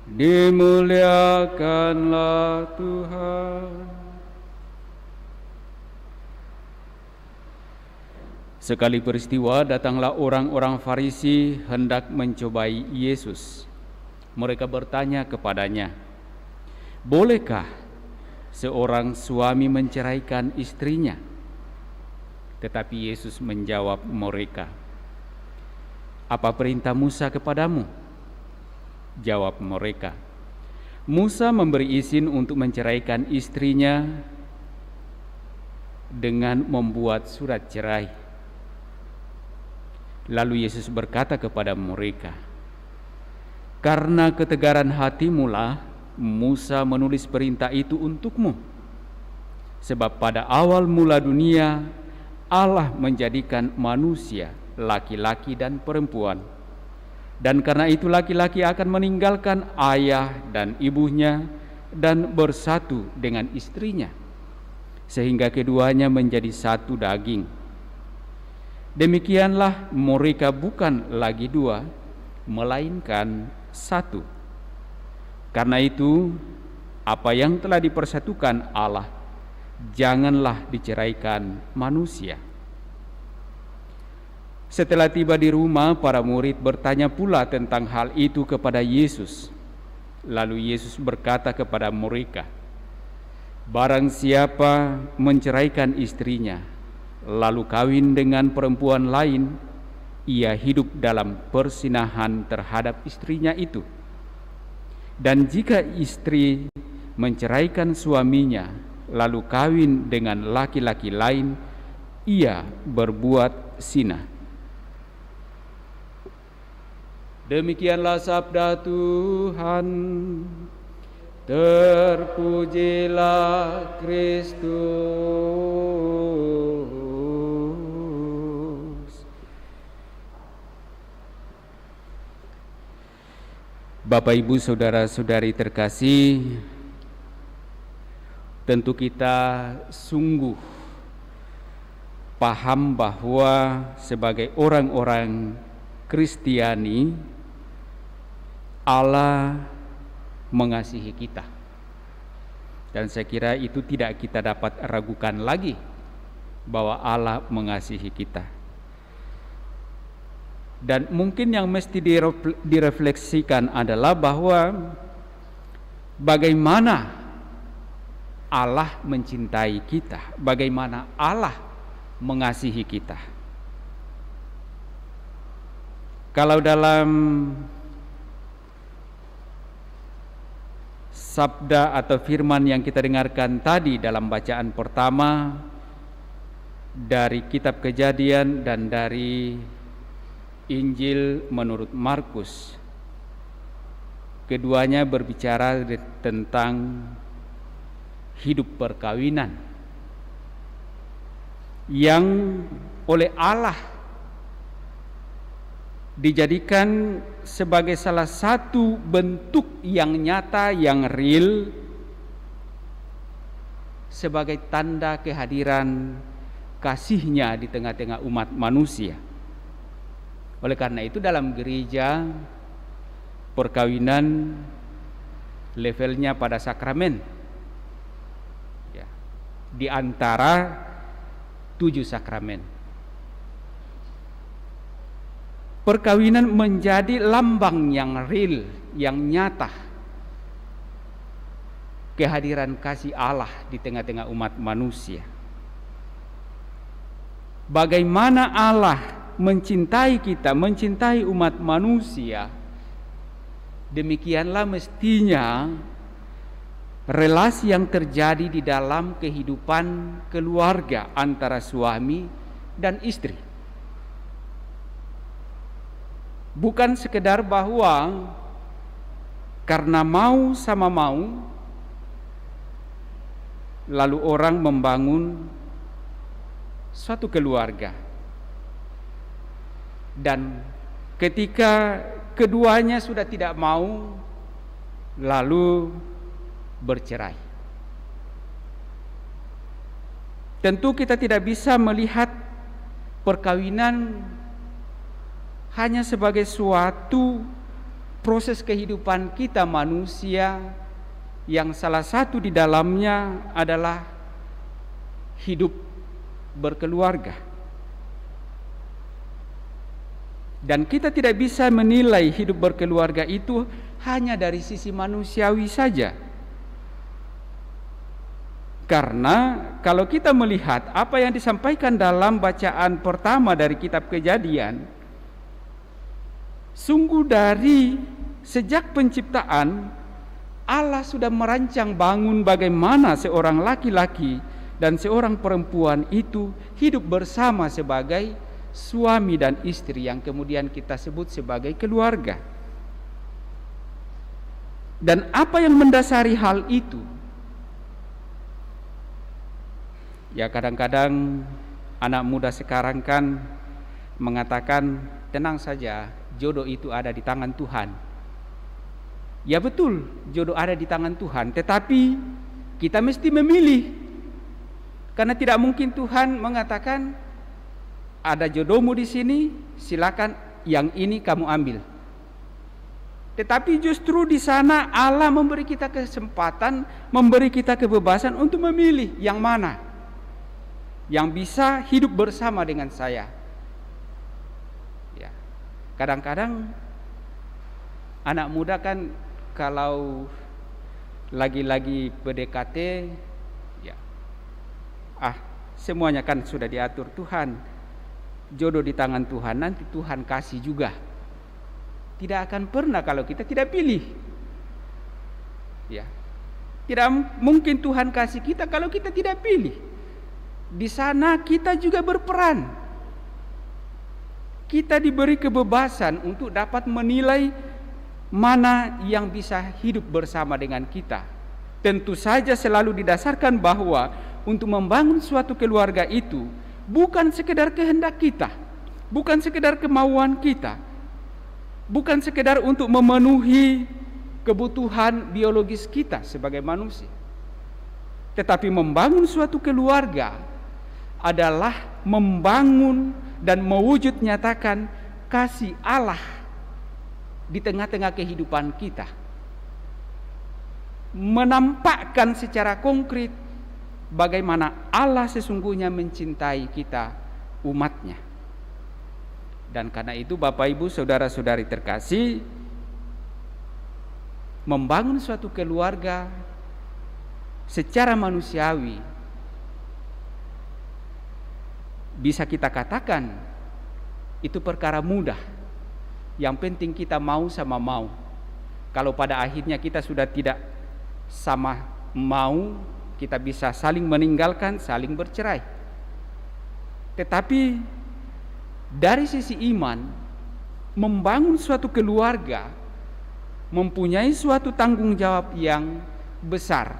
Dimuliakanlah Tuhan. Sekali peristiwa datanglah orang-orang Farisi hendak mencobai Yesus. Mereka bertanya kepadanya, "Bolehkah seorang suami menceraikan istrinya?" Tetapi Yesus menjawab mereka, "Apa perintah Musa kepadamu?" Jawab mereka, "Musa memberi izin untuk menceraikan istrinya dengan membuat surat cerai." Lalu Yesus berkata kepada mereka, "Karena ketegaran hatimulah Musa menulis perintah itu untukmu. Sebab pada awal mula dunia Allah menjadikan manusia laki-laki dan perempuan. Dan karena itu laki-laki akan meninggalkan ayah dan ibunya dan bersatu dengan istrinya, sehingga keduanya menjadi satu daging. Demikianlah mereka bukan lagi dua, melainkan satu. Karena itu, apa yang telah dipersatukan Allah, janganlah diceraikan manusia. Setelah tiba di rumah, para murid bertanya pula tentang hal itu kepada Yesus. Lalu Yesus berkata kepada mereka, "Barang siapa menceraikan istrinya, lalu kawin dengan perempuan lain, ia hidup dalam perzinahan terhadap istrinya itu. Dan jika istri menceraikan suaminya, lalu kawin dengan laki-laki lain, ia berbuat zina." Demikianlah sabda Tuhan. Terpujilah Kristus. Bapak, Ibu, saudara-saudari terkasih, tentu kita sungguh paham bahwa sebagai orang-orang Kristiani, Allah mengasihi kita. Dan saya kira itu tidak kita dapat ragukan lagi bahwa Allah mengasihi kita. Dan mungkin yang mesti direfleksikan adalah bahwa bagaimana Allah mencintai kita, bagaimana Allah mengasihi kita. Kalau dalam sabda atau firman yang kita dengarkan tadi dalam bacaan pertama dari kitab Kejadian dan dari Injil menurut Markus, keduanya berbicara tentang hidup perkawinan yang oleh Allah dijadikan sebagai salah satu bentuk yang nyata, yang real, sebagai tanda kehadiran kasih-Nya di tengah-tengah umat manusia. Oleh karena itu dalam gereja, perkawinan levelnya pada sakramen, ya, di antara 7 sakramen. Perkawinan menjadi lambang yang real, yang nyata, kehadiran kasih Allah di tengah-tengah umat manusia. Bagaimana Allah mencintai kita, mencintai umat manusia, demikianlah mestinya relasi yang terjadi di dalam kehidupan keluarga antara suami dan istri. Bukan sekedar bahwa karena mau sama mau, lalu orang membangun suatu keluarga. Dan ketika keduanya sudah tidak mau, lalu bercerai. Tentu kita tidak bisa melihat perkawinan hanya sebagai suatu proses kehidupan kita manusia yang salah satu di dalamnya adalah hidup berkeluarga. Dan kita tidak bisa menilai hidup berkeluarga itu hanya dari sisi manusiawi saja. Karena kalau kita melihat apa yang disampaikan dalam bacaan pertama dari kitab Kejadian, sungguh dari sejak penciptaan Allah sudah merancang bangun bagaimana seorang laki-laki dan seorang perempuan itu hidup bersama sebagai suami dan istri yang kemudian kita sebut sebagai keluarga. Dan apa yang mendasari hal itu? Ya kadang-kadang Anak muda sekarang kan mengatakan, tenang saja, jodoh itu ada di tangan Tuhan. Ya betul, jodoh ada di tangan Tuhan, tetapi kita mesti memilih. Karena tidak mungkin Tuhan mengatakan, ada jodohmu di sini, silakan yang ini kamu ambil. Tetapi justru di sana Allah memberi kita kesempatan, memberi kita kebebasan untuk memilih yang mana yang bisa hidup bersama dengan saya. Ya. Kadang-kadang anak muda kan kalau lagi-lagi PDKT, ya, semuanya kan sudah diatur Tuhan, jodoh di tangan Tuhan, nanti Tuhan kasih juga. Tidak akan pernah kalau kita tidak pilih. Ya, tidak mungkin Tuhan kasih kita kalau kita tidak pilih. Di sana kita juga berperan. Kita diberi kebebasan untuk dapat menilai mana yang bisa hidup bersama dengan kita. Tentu saja selalu didasarkan bahwa untuk membangun suatu keluarga itu bukan sekedar kehendak kita, bukan sekedar kemauan kita, bukan sekedar untuk memenuhi kebutuhan biologis kita sebagai manusia. Tetapi membangun suatu keluarga adalah membangun dan mewujud nyatakan kasih Allah di tengah-tengah kehidupan kita, menampakkan secara konkret bagaimana Allah sesungguhnya mencintai kita, umatnya. Dan karena itu Bapak Ibu saudara-saudari terkasih, membangun suatu keluarga secara manusiawi bisa kita katakan itu perkara mudah. Yang penting kita mau sama mau. Kalau pada akhirnya kita sudah tidak sama mau, kita bisa saling meninggalkan, saling bercerai. Tetapi dari sisi iman, membangun suatu keluarga mempunyai suatu tanggung jawab yang besar.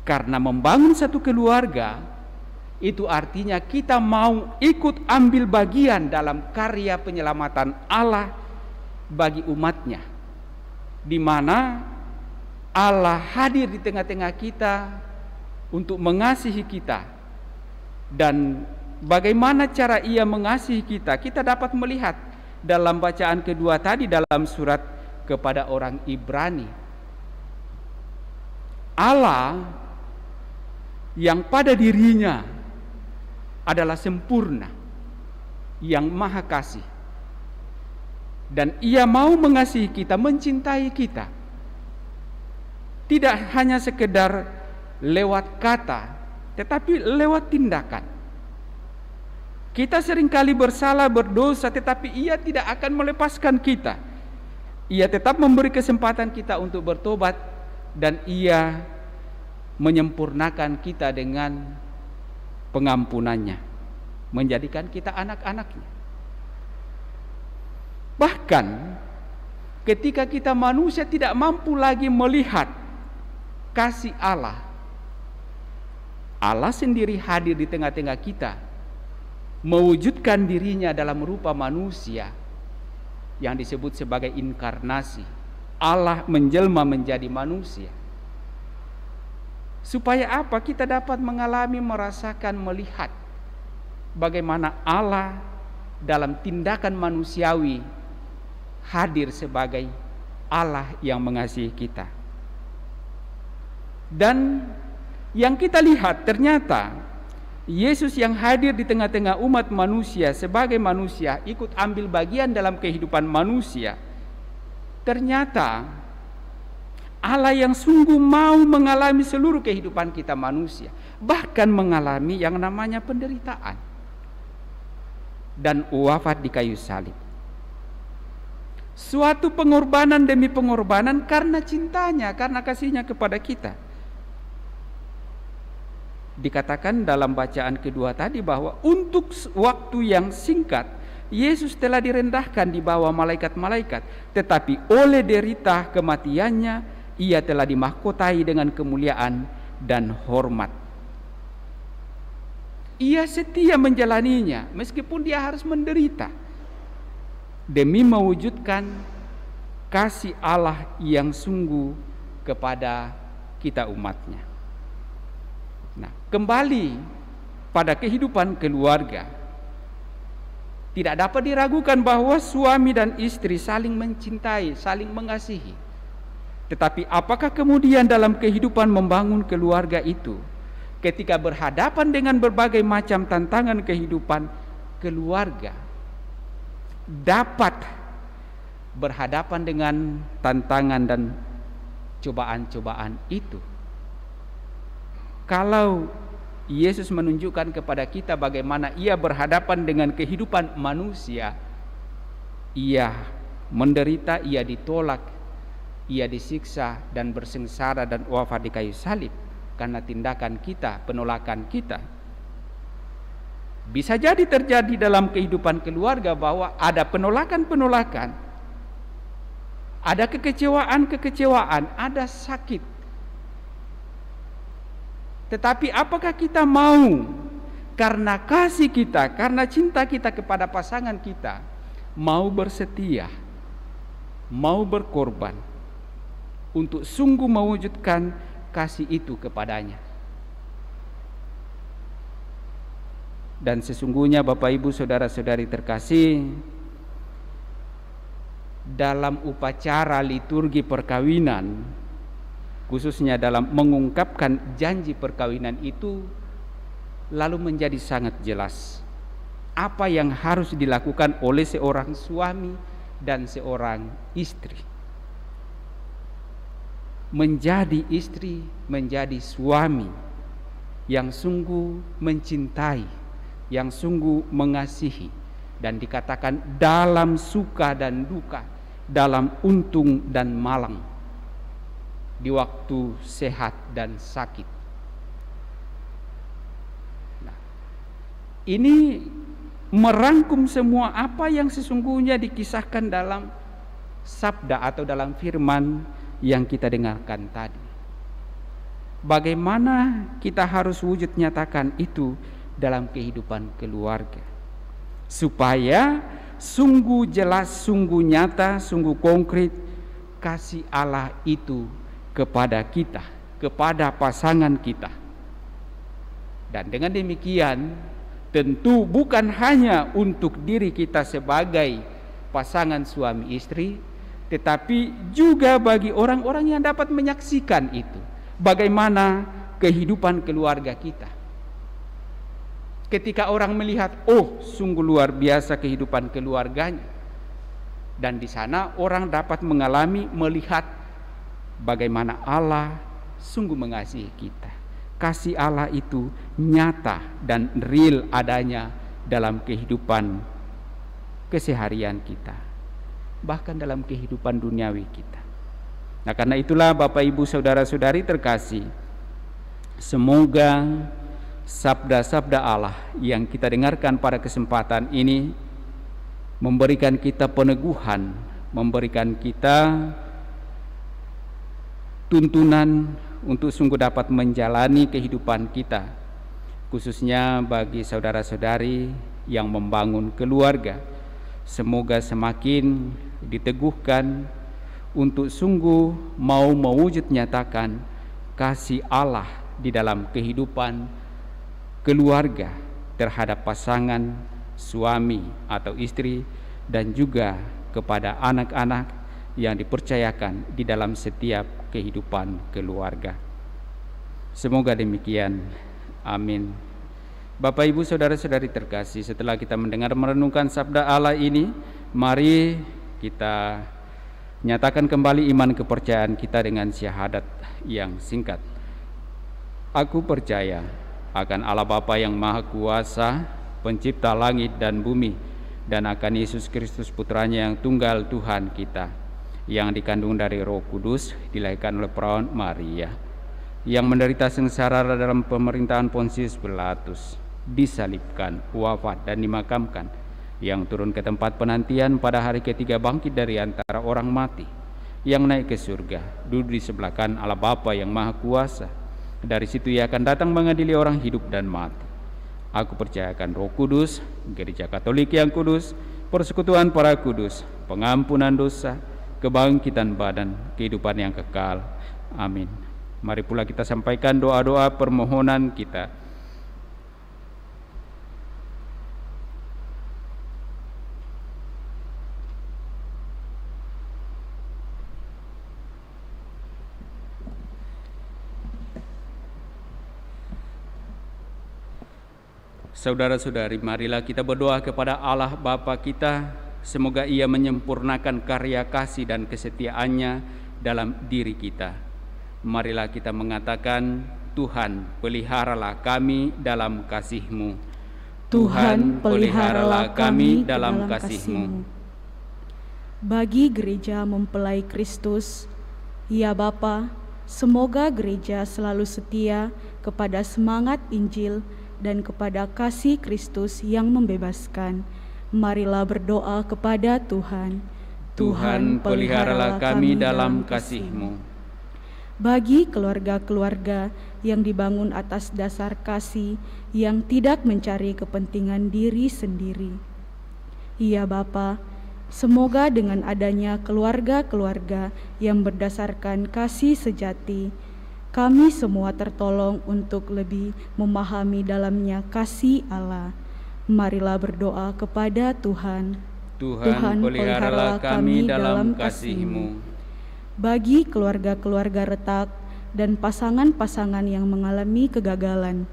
Karena membangun satu keluarga itu artinya kita mau ikut ambil bagian dalam karya penyelamatan Allah bagi umatnya, di mana Allah hadir di tengah-tengah kita untuk mengasihi kita. Dan bagaimana cara Ia mengasihi kita, kita dapat melihat dalam bacaan kedua tadi dalam surat kepada orang Ibrani. Allah yang pada dirinya adalah sempurna, yang maha kasih, dan Ia mau mengasihi kita, mencintai kita, tidak hanya sekedar lewat kata, tetapi lewat tindakan. Kita seringkali bersalah, berdosa, tetapi Ia tidak akan melepaskan kita. Ia tetap memberi kesempatan kita untuk bertobat, dan Ia menyempurnakan kita dengan pengampunannya, menjadikan kita anak-anaknya. Bahkan ketika kita manusia tidak mampu lagi melihat kasih Allah, Allah sendiri hadir di tengah-tengah kita, mewujudkan dirinya dalam rupa manusia yang disebut sebagai inkarnasi. Allah menjelma menjadi manusia. Supaya apa? Kita dapat mengalami, merasakan, melihat bagaimana Allah dalam tindakan manusiawi hadir sebagai Allah yang mengasihi kita. Dan yang kita lihat ternyata Yesus yang hadir di tengah-tengah umat manusia sebagai manusia, ikut ambil bagian dalam kehidupan manusia. Ternyata Allah yang sungguh mau mengalami seluruh kehidupan kita manusia, bahkan mengalami yang namanya penderitaan dan wafat di kayu salib. Suatu pengorbanan demi pengorbanan karena cintanya, karena kasihnya kepada kita. Dikatakan dalam bacaan kedua tadi bahwa untuk waktu yang singkat Yesus telah direndahkan di bawah malaikat-malaikat, tetapi oleh derita kematiannya Ia telah dimahkotai dengan kemuliaan dan hormat. ia setia menjalaninya meskipun dia harus menderita demi mewujudkan kasih Allah yang sungguh kepada kita umatnya. Nah, kembali pada kehidupan keluarga, tidak dapat diragukan bahwa suami dan istri saling mencintai, saling mengasihi. Tetapi apakah kemudian dalam kehidupan membangun keluarga itu, ketika berhadapan dengan berbagai macam tantangan kehidupan keluarga, dapat berhadapan dengan tantangan dan cobaan-cobaan itu? Kalau Yesus menunjukkan kepada kita bagaimana ia berhadapan dengan kehidupan manusia, ia menderita, ia ditolak, ia disiksa dan bersengsara dan wafat di kayu salib karena tindakan kita, penolakan kita. Bisa jadi terjadi dalam kehidupan keluarga bahwa ada penolakan-penolakan, ada kekecewaan-kekecewaan, ada sakit. Tetapi apakah kita mau karena kasih kita, karena cinta kita kepada pasangan kita, mau bersetia, mau berkorban untuk sungguh mewujudkan kasih itu kepadanya? Dan sesungguhnya Bapak Ibu Saudara-saudari terkasih, dalam upacara liturgi perkawinan, khususnya dalam mengungkapkan janji perkawinan itu, lalu menjadi sangat jelas apa yang harus dilakukan oleh seorang suami dan seorang istri. Menjadi istri, menjadi suami yang sungguh mencintai, yang sungguh mengasihi, dan dikatakan dalam suka dan duka, dalam untung dan malang, di waktu sehat dan sakit. Nah, ini merangkum semua apa yang sesungguhnya dikisahkan dalam sabda atau dalam firman yang kita dengarkan tadi. Bagaimana kita harus wujud nyatakan itu dalam kehidupan keluarga, supaya sungguh jelas, sungguh nyata, sungguh konkret kasih Allah itu kepada kita, kepada pasangan kita. Dan dengan demikian tentu bukan hanya untuk diri kita sebagai pasangan suami istri, tetapi juga bagi orang-orang yang dapat menyaksikan itu, bagaimana kehidupan keluarga kita. Ketika orang melihat, oh sungguh luar biasa kehidupan keluarganya, dan di sana orang dapat mengalami, melihat bagaimana Allah sungguh mengasihi kita. Kasih Allah itu nyata dan real adanya dalam kehidupan keseharian kita, bahkan dalam kehidupan duniawi kita. Nah, karena itulah Bapak Ibu Saudara-saudari terkasih, semoga sabda-sabda Allah yang kita dengarkan pada kesempatan ini memberikan kita peneguhan, memberikan kita tuntunan untuk sungguh dapat menjalani kehidupan kita, khususnya bagi saudara-saudari yang membangun keluarga. Semoga semakin diteguhkan untuk sungguh mau mewujud nyatakan kasih Allah di dalam kehidupan keluarga terhadap pasangan, suami atau istri, dan juga kepada anak-anak yang dipercayakan di dalam setiap kehidupan keluarga. Semoga demikian. Amin. Bapak Ibu Saudara-saudari terkasih, setelah kita mendengar merenungkan sabda Allah ini, mari kita nyatakan kembali iman kepercayaan kita dengan syahadat yang singkat. Aku percaya akan Allah Bapa yang Maha Kuasa, pencipta langit dan bumi, dan akan Yesus Kristus putranya yang tunggal Tuhan kita, yang dikandung dari Roh Kudus, dilahirkan oleh perawan Maria, yang menderita sengsara dalam pemerintahan Pontius Pilatus, disalibkan, wafat dan dimakamkan, yang turun ke tempat penantian, pada hari ketiga bangkit dari antara orang mati, yang naik ke surga, duduk di sebelah kanan Allah Bapa yang Maha Kuasa. Dari situ ia akan datang mengadili orang hidup dan mati. Aku percayakan Roh Kudus, Gereja Katolik yang kudus, persekutuan para kudus, pengampunan dosa, kebangkitan badan, kehidupan yang kekal. Amin. Mari pula kita sampaikan doa-doa permohonan kita. Saudara-saudari, marilah kita berdoa kepada Allah Bapa kita, semoga Ia menyempurnakan karya kasih dan kesetiaannya dalam diri kita. Marilah kita mengatakan, Tuhan, peliharalah kami dalam kasih-Mu. Tuhan, peliharalah kami dalam kasih-Mu. Bagi gereja mempelai Kristus, ya Bapa, semoga gereja selalu setia kepada semangat Injil dan kepada kasih Kristus yang membebaskan. Marilah berdoa kepada Tuhan. Tuhan, peliharalah kami dalam kasih-Mu. Bagi keluarga-keluarga yang dibangun atas dasar kasih, yang tidak mencari kepentingan diri sendiri. Ya Bapa, semoga dengan adanya keluarga-keluarga yang berdasarkan kasih sejati, kami semua tertolong untuk lebih memahami dalamnya kasih Allah. Marilah berdoa kepada Tuhan. Tuhan, peliharalah kami dalam kasih-Mu. Bagi keluarga-keluarga retak dan pasangan-pasangan yang mengalami kegagalan,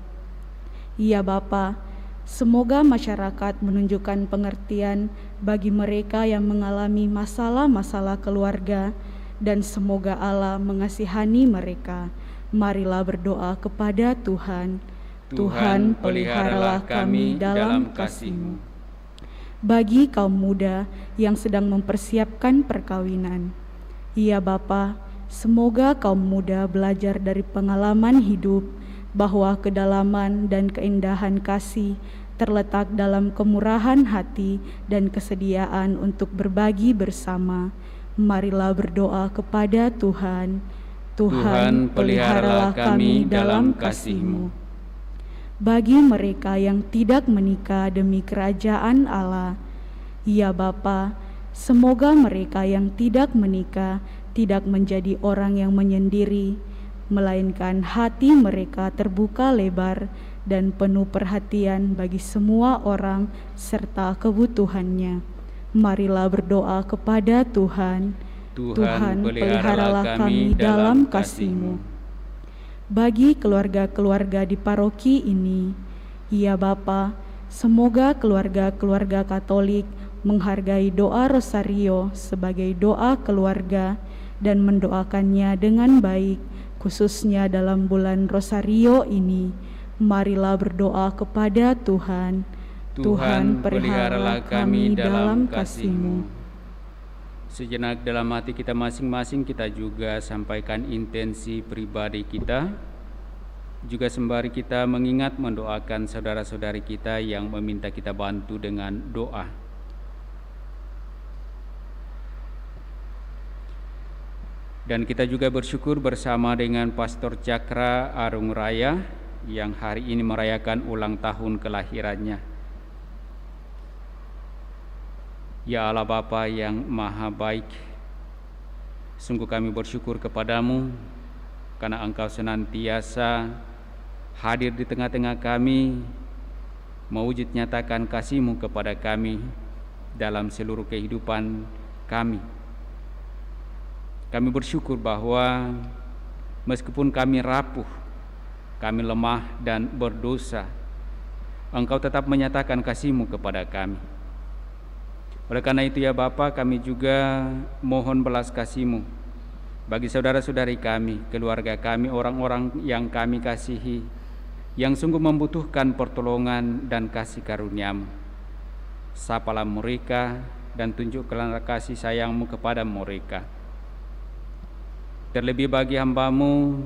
ya Bapa, semoga masyarakat menunjukkan pengertian bagi mereka yang mengalami masalah-masalah keluarga, dan semoga Allah mengasihani mereka. Marilah berdoa kepada Tuhan. Tuhan, peliharalah kami dalam kasih-Mu. Bagi kaum muda yang sedang mempersiapkan perkawinan, ya Bapa, semoga kaum muda belajar dari pengalaman hidup bahwa kedalaman dan keindahan kasih terletak dalam kemurahan hati dan kesediaan untuk berbagi bersama. Marilah berdoa kepada Tuhan. Tuhan, peliharalah kami dalam kasih-Mu. Bagi mereka yang tidak menikah demi kerajaan Allah, ya Bapa, semoga mereka yang tidak menikah tidak menjadi orang yang menyendiri, melainkan hati mereka terbuka lebar dan penuh perhatian bagi semua orang serta kebutuhannya. Marilah berdoa kepada Tuhan. Tuhan, peliharalah kami dalam kasih-Mu. Bagi keluarga-keluarga di paroki ini, ya Bapa, semoga keluarga-keluarga Katolik menghargai doa Rosario sebagai doa keluarga dan mendoakannya dengan baik, khususnya dalam bulan Rosario ini. Marilah berdoa kepada Tuhan. Tuhan, peliharalah kami dalam kasih-Mu. Sejenak dalam hati kita masing-masing kita juga sampaikan intensi pribadi kita. Juga sembari kita mengingat mendoakan saudara-saudari kita yang meminta kita bantu dengan doa. Dan kita juga bersyukur bersama dengan Pastor Cakra Arung Raya yang hari ini merayakan ulang tahun kelahirannya. Ya Allah Bapa yang Maha Baik, sungguh kami bersyukur kepadamu karena Engkau senantiasa hadir di tengah-tengah kami, mewujud nyatakan kasih-Mu kepada kami dalam seluruh kehidupan kami. Kami bersyukur bahwa meskipun kami rapuh, kami lemah dan berdosa, Engkau tetap menyatakan kasih-Mu kepada kami. Oleh karena itu ya Bapa, kami juga mohon belas kasih-Mu bagi saudara-saudari kami, keluarga kami, orang-orang yang kami kasihi, yang sungguh membutuhkan pertolongan dan kasih karunia-Mu. Sapalah mereka dan tunjukkanlah kasih sayang-Mu kepada mereka. Terlebih bagi hamba-Mu,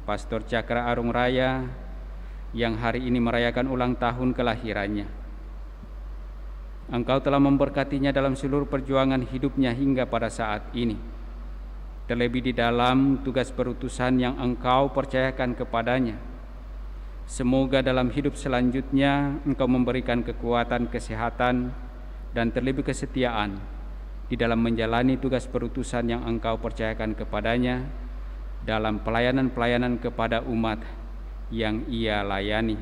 Pastor Cakra Arung Raya, yang hari ini merayakan ulang tahun kelahirannya. Engkau telah memberkatinya dalam seluruh perjuangan hidupnya hingga pada saat ini. Terlebih di dalam tugas perutusan yang Engkau percayakan kepadanya. Semoga dalam hidup selanjutnya Engkau memberikan kekuatan, kesehatan, dan terlebih kesetiaan di dalam menjalani tugas perutusan yang Engkau percayakan kepadanya dalam pelayanan-pelayanan kepada umat yang ia layani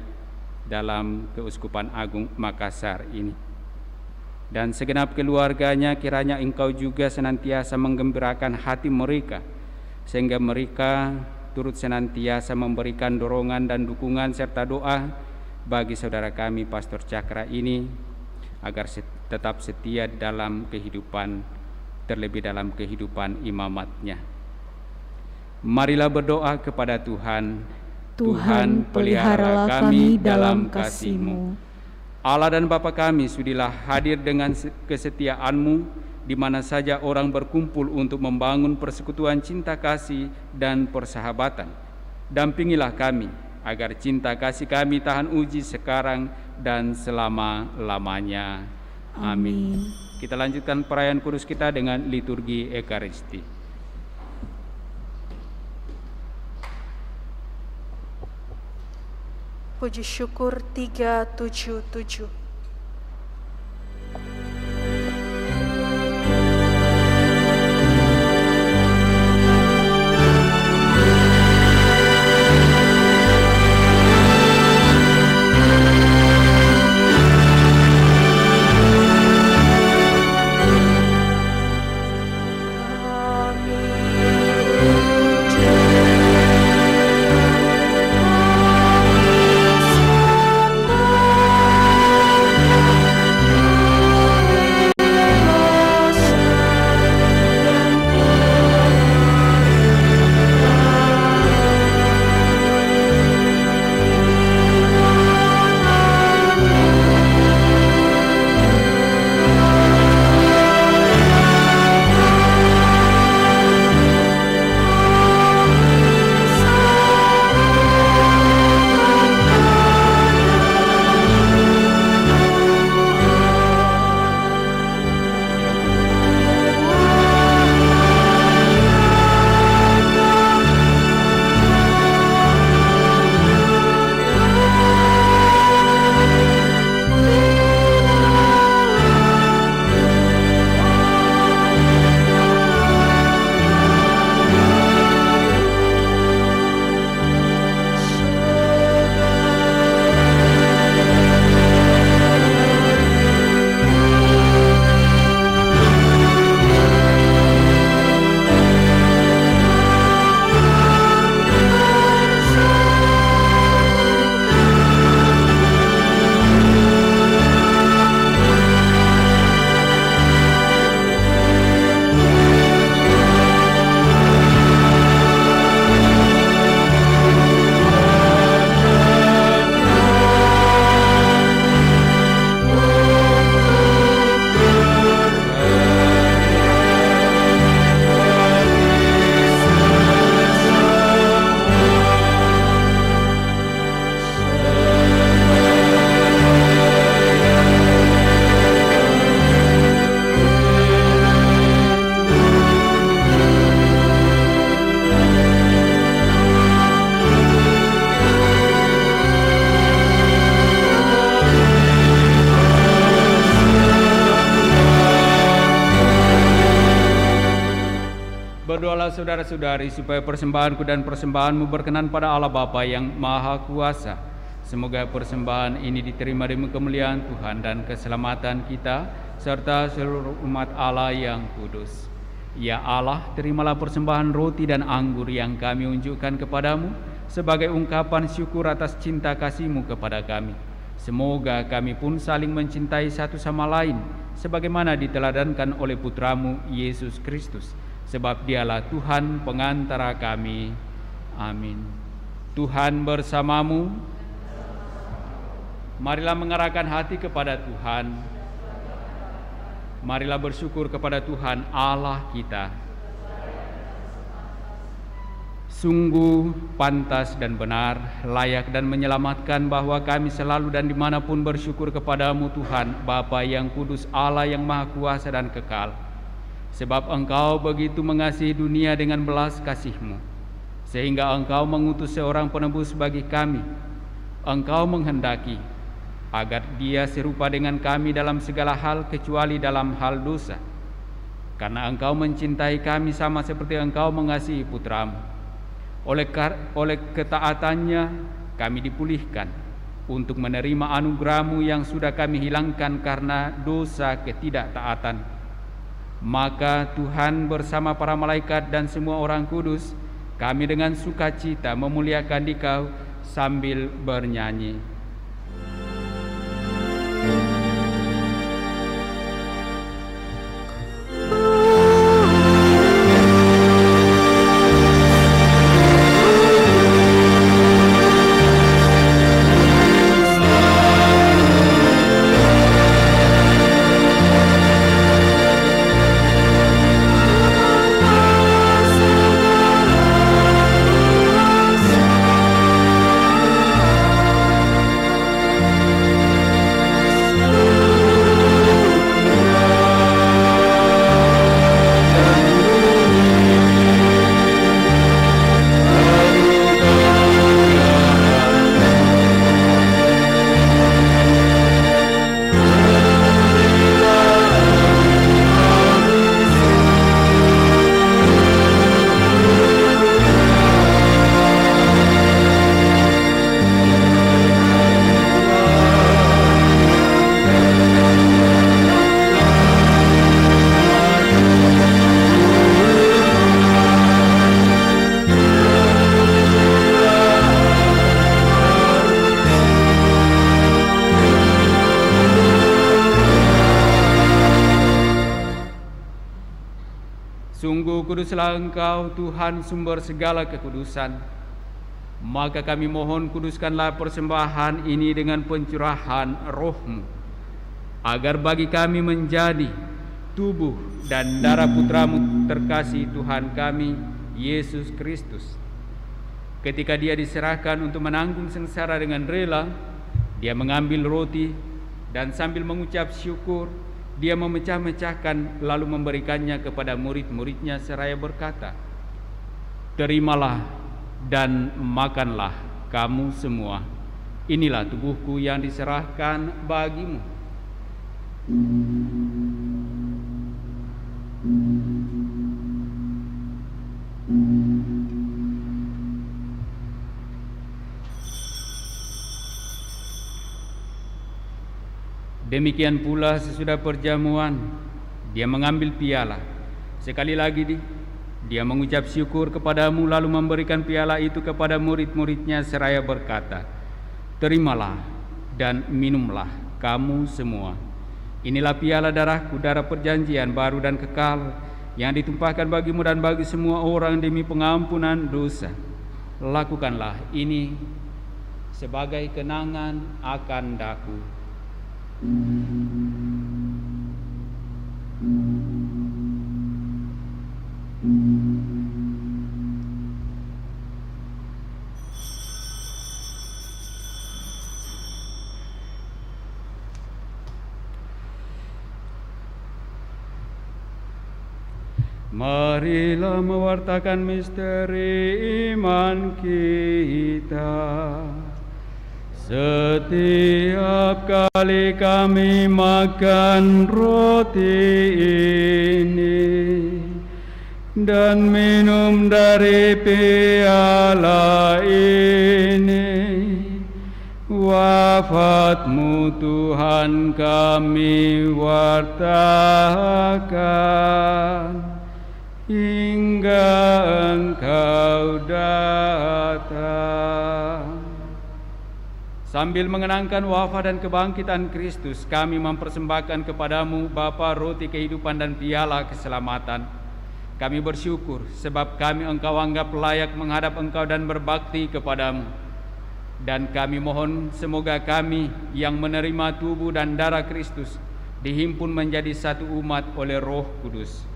dalam Keuskupan Agung Makassar ini. Dan segenap keluarganya kiranya Engkau juga senantiasa menggembirakan hati mereka, sehingga mereka turut senantiasa memberikan dorongan dan dukungan serta doa bagi saudara kami Pastor Cakra ini agar tetap setia dalam kehidupan, terlebih dalam kehidupan imamatnya. Marilah berdoa kepada Tuhan. Tuhan, peliharalah kami dalam kasih-Mu. Allah dan Bapa kami, sudilah hadir dengan kesetiaan-Mu di mana saja orang berkumpul untuk membangun persekutuan cinta kasih dan persahabatan. Dampingilah kami agar cinta kasih kami tahan uji sekarang dan selama-lamanya. Amin. Kita lanjutkan perayaan kudus kita dengan liturgi Ekaristi. Puji syukur 377. Berdoalah saudara-saudari supaya persembahanku dan persembahanmu berkenan pada Allah Bapa yang Maha Kuasa. Semoga persembahan ini diterima demi kemuliaan Tuhan dan keselamatan kita serta seluruh umat Allah yang kudus. Ya Allah, terimalah persembahan roti dan anggur yang kami unjukkan kepadamu sebagai ungkapan syukur atas cinta kasih-Mu kepada kami. Semoga kami pun saling mencintai satu sama lain sebagaimana diteladankan oleh Putra-Mu Yesus Kristus. Sebab Dialah Tuhan pengantara kami. Amin. Tuhan bersamamu. Marilah mengarahkan hati kepada Tuhan. Marilah bersyukur kepada Tuhan Allah kita. Sungguh pantas dan benar, layak dan menyelamatkan bahwa kami selalu dan dimanapun bersyukur kepadamu Tuhan, Bapa yang kudus, Allah yang maha kuasa dan kekal. Sebab Engkau begitu mengasihi dunia dengan belas kasih-Mu, sehingga Engkau mengutus seorang penebus bagi kami, Engkau menghendaki agar dia serupa dengan kami dalam segala hal kecuali dalam hal dosa. Karena Engkau mencintai kami sama seperti Engkau mengasihi putramu. Oleh ketaatannya kami dipulihkan untuk menerima anugerah-Mu yang sudah kami hilangkan karena dosa ketidaktaatan. Maka Tuhan bersama para malaikat dan semua orang kudus, kami dengan sukacita memuliakan Dikau sambil bernyanyi. Sungguh kuduslah Engkau, Tuhan sumber segala kekudusan. Maka kami mohon kuduskanlah persembahan ini dengan pencurahan Roh-Mu, agar bagi kami menjadi tubuh dan darah Putra-Mu terkasih Tuhan kami, Yesus Kristus. Ketika Dia diserahkan untuk menanggung sengsara dengan rela, Dia mengambil roti dan sambil mengucap syukur, Dia memecah-mecahkan lalu memberikannya kepada murid-muridnya seraya berkata, "Terimalah dan makanlah kamu semua. Inilah tubuhku yang diserahkan bagimu." Demikian pula sesudah perjamuan, Dia mengambil piala. Sekali lagi Dia mengucap syukur kepadamu lalu memberikan piala itu kepada murid-muridnya seraya berkata, "Terimalah dan minumlah kamu semua. Inilah piala darahku, darah perjanjian baru dan kekal, yang ditumpahkan bagimu dan bagi semua orang demi pengampunan dosa. Lakukanlah ini sebagai kenangan akan daku." Marilah mewartakan misteri iman kita. Setiap kali kami makan roti ini dan minum dari piala ini, wafat-Mu Tuhan kami wartakan hingga Engkau datang. Sambil mengenangkan wafat dan kebangkitan Kristus, kami mempersembahkan kepadamu Bapa roti kehidupan dan piala keselamatan. Kami bersyukur sebab kami Engkau anggap layak menghadap Engkau dan berbakti kepadamu. Dan kami mohon semoga kami yang menerima tubuh dan darah Kristus dihimpun menjadi satu umat oleh Roh Kudus.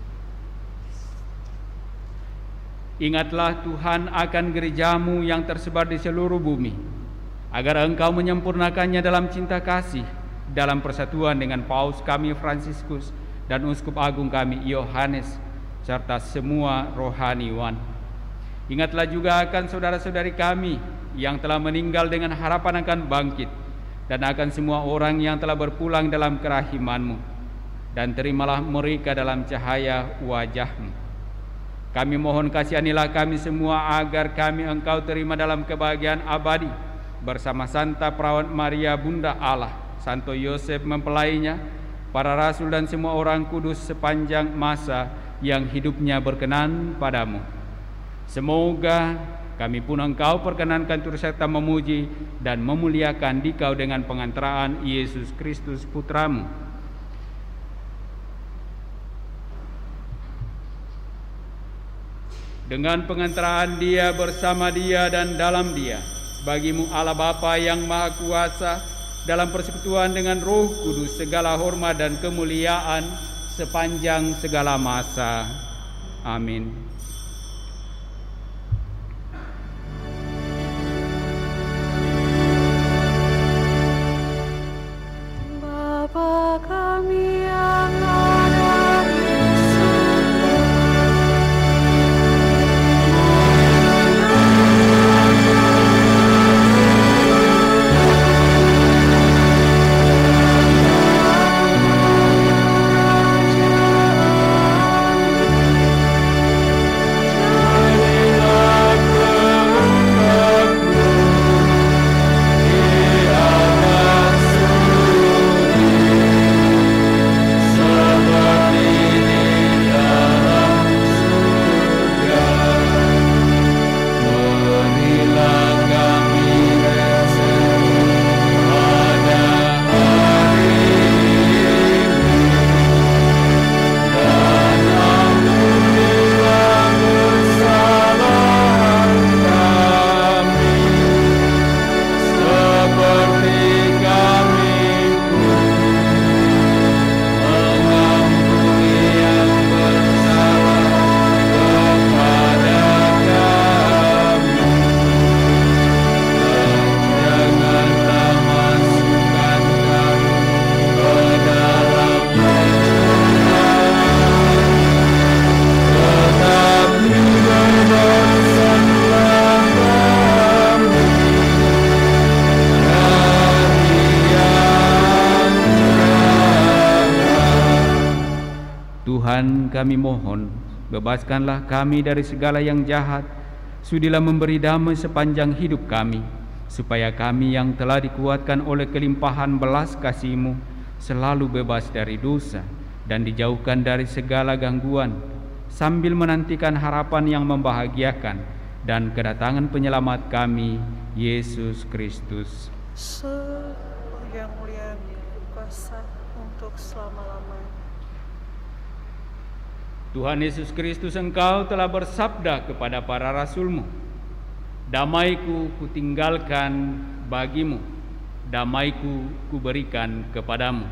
Ingatlah Tuhan akan gereja-Mu yang tersebar di seluruh bumi, agar Engkau menyempurnakannya dalam cinta kasih, dalam persatuan dengan Paus kami Fransiskus dan Uskup Agung kami Yohanes, serta semua rohaniwan. Ingatlah juga akan saudara-saudari kami yang telah meninggal dengan harapan akan bangkit, dan akan semua orang yang telah berpulang dalam kerahiman-Mu, dan terimalah mereka dalam cahaya wajah-Mu. Kami mohon kasihanilah kami semua agar kami Engkau terima dalam kebahagiaan abadi bersama Santa Perawat Maria Bunda Allah, Santo Yosef mempelainya, para rasul dan semua orang kudus sepanjang masa yang hidupnya berkenan padamu. Semoga kami pun Engkau perkenankan turut serta memuji dan memuliakan Dikau dengan pengantaraan Yesus Kristus Putra-Mu. Dengan pengantaraan Dia, bersama Dia, dan dalam Dia, bagi-Mu Allah Bapa yang Maha Kuasa, dalam persekutuan dengan Roh Kudus, segala hormat dan kemuliaan sepanjang segala masa. Amin. Bapa kami yang ada di surga, Tuhan, kami mohon, bebaskanlah kami dari segala yang jahat, sudilah memberi damai sepanjang hidup kami, supaya kami yang telah dikuatkan oleh kelimpahan belas kasih-Mu selalu bebas dari dosa dan dijauhkan dari segala gangguan, sambil menantikan harapan yang membahagiakan dan kedatangan penyelamat kami, Yesus Kristus. Yang mulia kuasa untuk selama-lamanya. Tuhan Yesus Kristus, Engkau telah bersabda kepada para rasul-Mu, damai-Ku kutinggalkan bagi-Mu, damai-Ku kuberikan kepadamu.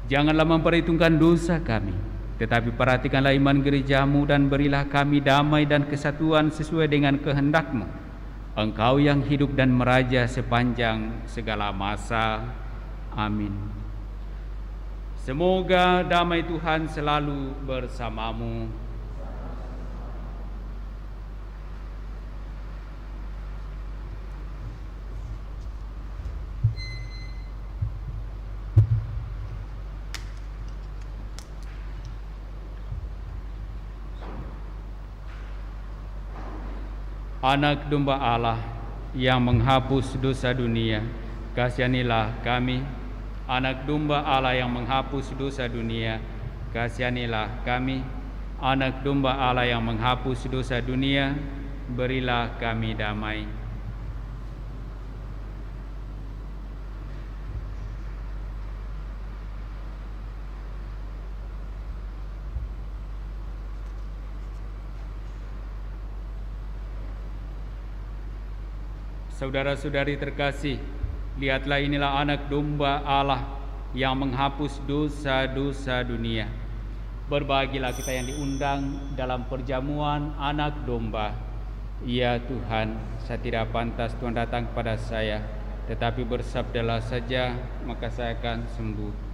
Janganlah memperhitungkan dosa kami, tetapi perhatikanlah iman gereja-Mu dan berilah kami damai dan kesatuan sesuai dengan kehendak-Mu. Engkau yang hidup dan meraja sepanjang segala masa. Amin. Semoga damai Tuhan selalu bersamamu. Anak domba Allah yang menghapus dosa dunia, kasihanilah kami. Anak domba Allah yang menghapus dosa dunia, kasihanilah kami. Anak domba Allah yang menghapus dosa dunia, berilah kami damai. Saudara-saudari terkasih, lihatlah, inilah anak domba Allah yang menghapus dosa-dosa dunia. Berbahagialah kita yang diundang dalam perjamuan anak domba. Ya Tuhan, saya tidak pantas Tuhan datang kepada saya, tetapi bersabdalah saja, maka saya akan sembuh.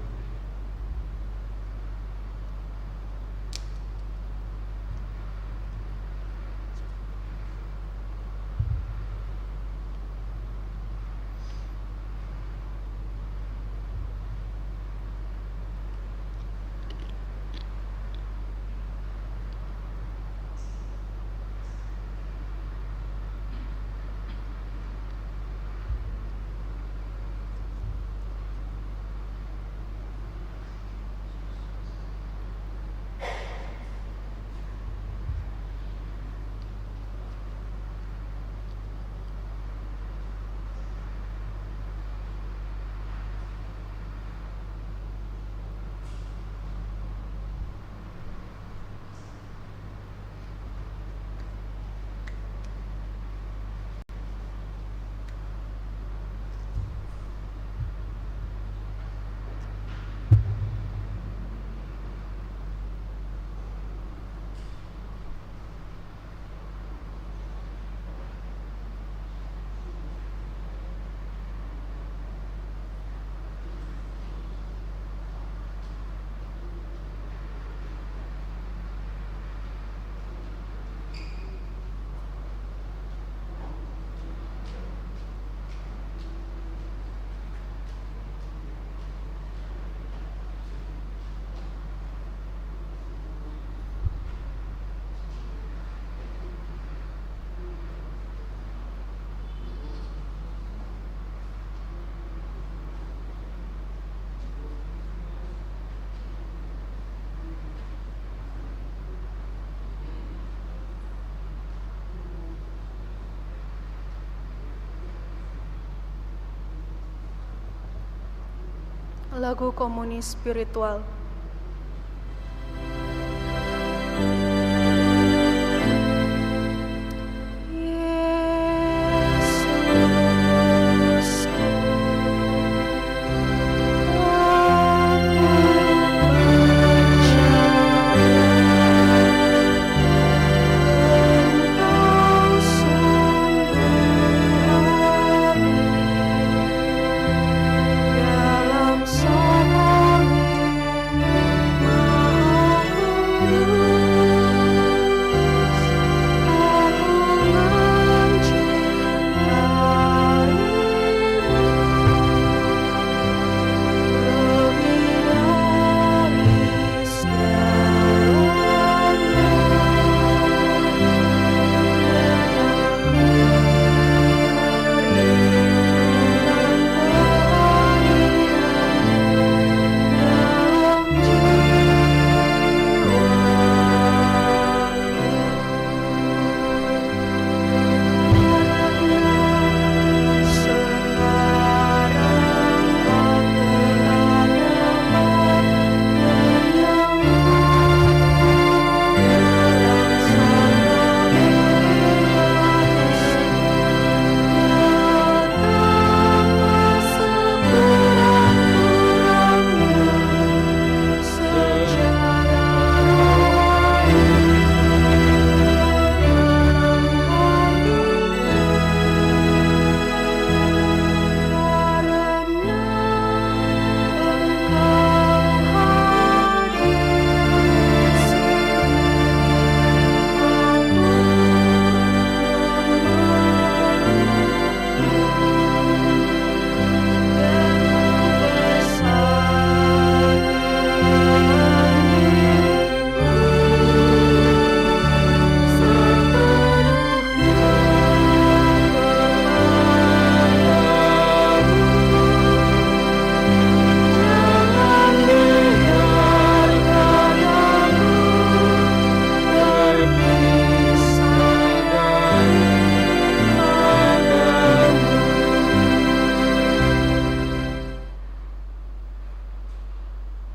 Lagu komuni spiritual.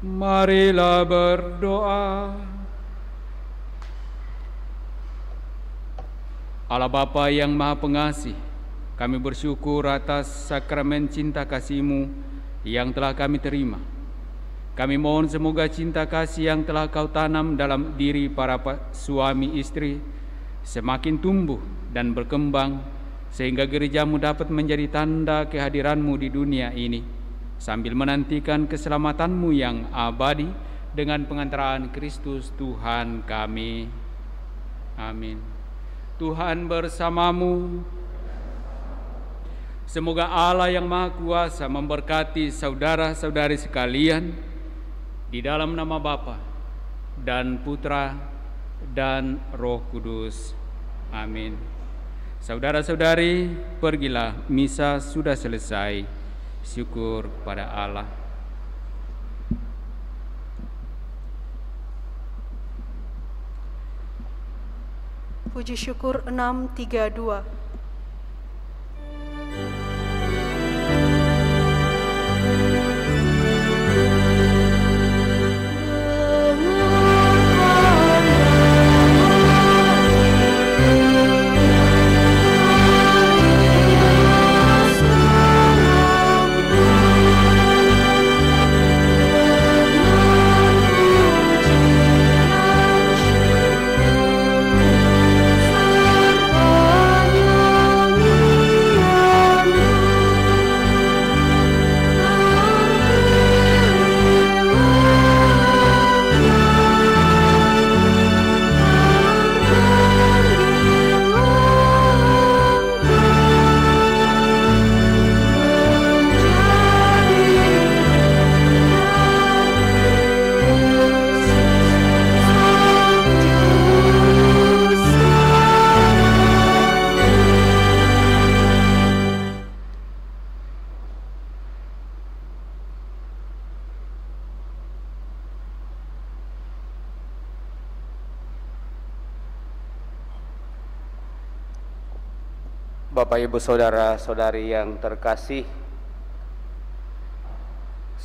Marilah berdoa. Allah Bapa yang Maha Pengasih, kami bersyukur atas sakramen cinta kasih-Mu yang telah kami terima. Kami mohon semoga cinta kasih yang telah Kau tanam dalam diri para suami istri semakin tumbuh dan berkembang, sehingga gereja-Mu dapat menjadi tanda kehadiran-Mu di dunia ini, sambil menantikan keselamatan-Mu yang abadi dengan pengantaraan Kristus Tuhan kami. Amin. Tuhan bersamamu. Semoga Allah yang Maha Kuasa memberkati saudara-saudari sekalian di dalam nama Bapa dan Putra dan Roh Kudus. Amin. Saudara-saudari, pergilah, misa sudah selesai. Syukur pada Allah. Puji syukur 632. Bapak Ibu Saudara-saudari yang terkasih,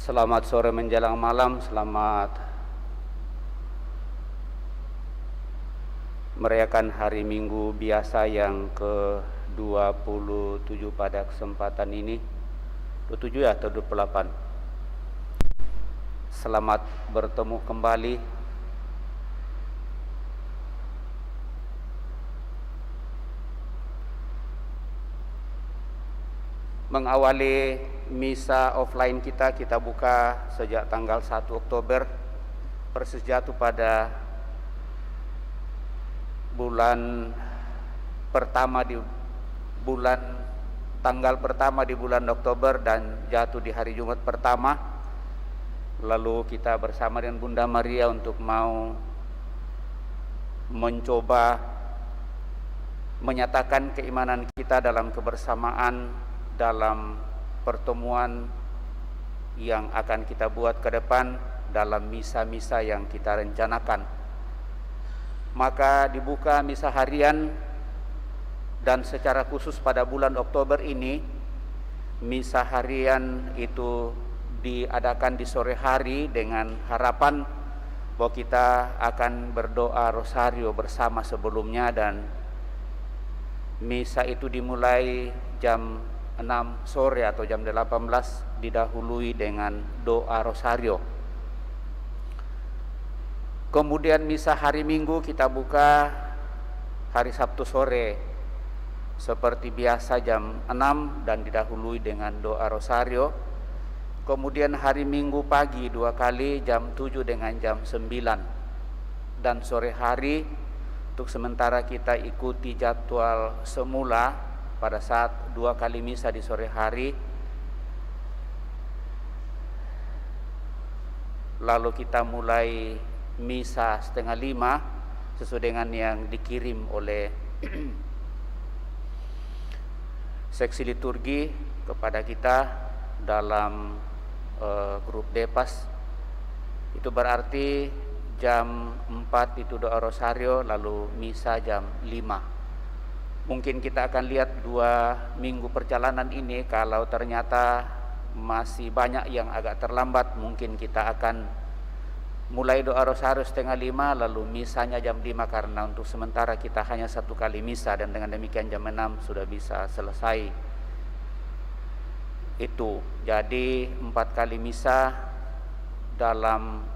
Selamat sore menjelang malam, selamat merayakan hari Minggu biasa yang ke-27 pada kesempatan ini. 27 atau 28. Selamat bertemu kembali. Mengawali misa offline kita buka sejak tanggal 1 Oktober, persis jatuh pada tanggal pertama di bulan Oktober dan jatuh di hari Jumat pertama. Lalu kita bersama dengan Bunda Maria untuk mau mencoba menyatakan keimanan kita dalam kebersamaan, dalam pertemuan yang akan kita buat ke depan dalam misa-misa yang kita rencanakan. Maka dibuka misa harian, dan secara khusus pada bulan Oktober ini misa harian itu diadakan di sore hari dengan harapan bahwa kita akan berdoa rosario bersama sebelumnya, dan misa itu dimulai jam 6 sore atau jam 18 didahului dengan doa rosario. Kemudian misa hari Minggu kita buka hari Sabtu sore seperti biasa jam 6 dan didahului dengan doa rosario. Kemudian hari Minggu pagi 2 kali jam 7 dengan jam 9. Dan sore hari untuk sementara kita ikuti jadwal semula pada saat 2 kali misa di sore hari. Lalu kita mulai misa 4:30 sesuai dengan yang dikirim oleh seksi liturgi kepada kita dalam grup Depas. Itu berarti jam 4 itu doa rosario, lalu misa jam 5. Mungkin kita akan lihat 2 minggu perjalanan ini, kalau ternyata masih banyak yang agak terlambat, mungkin kita akan mulai doa rosario 4:30 lalu misanya jam 5, karena untuk sementara kita hanya 1 kali misa, dan dengan demikian jam 6 sudah bisa selesai itu. Jadi 4 kali misa dalam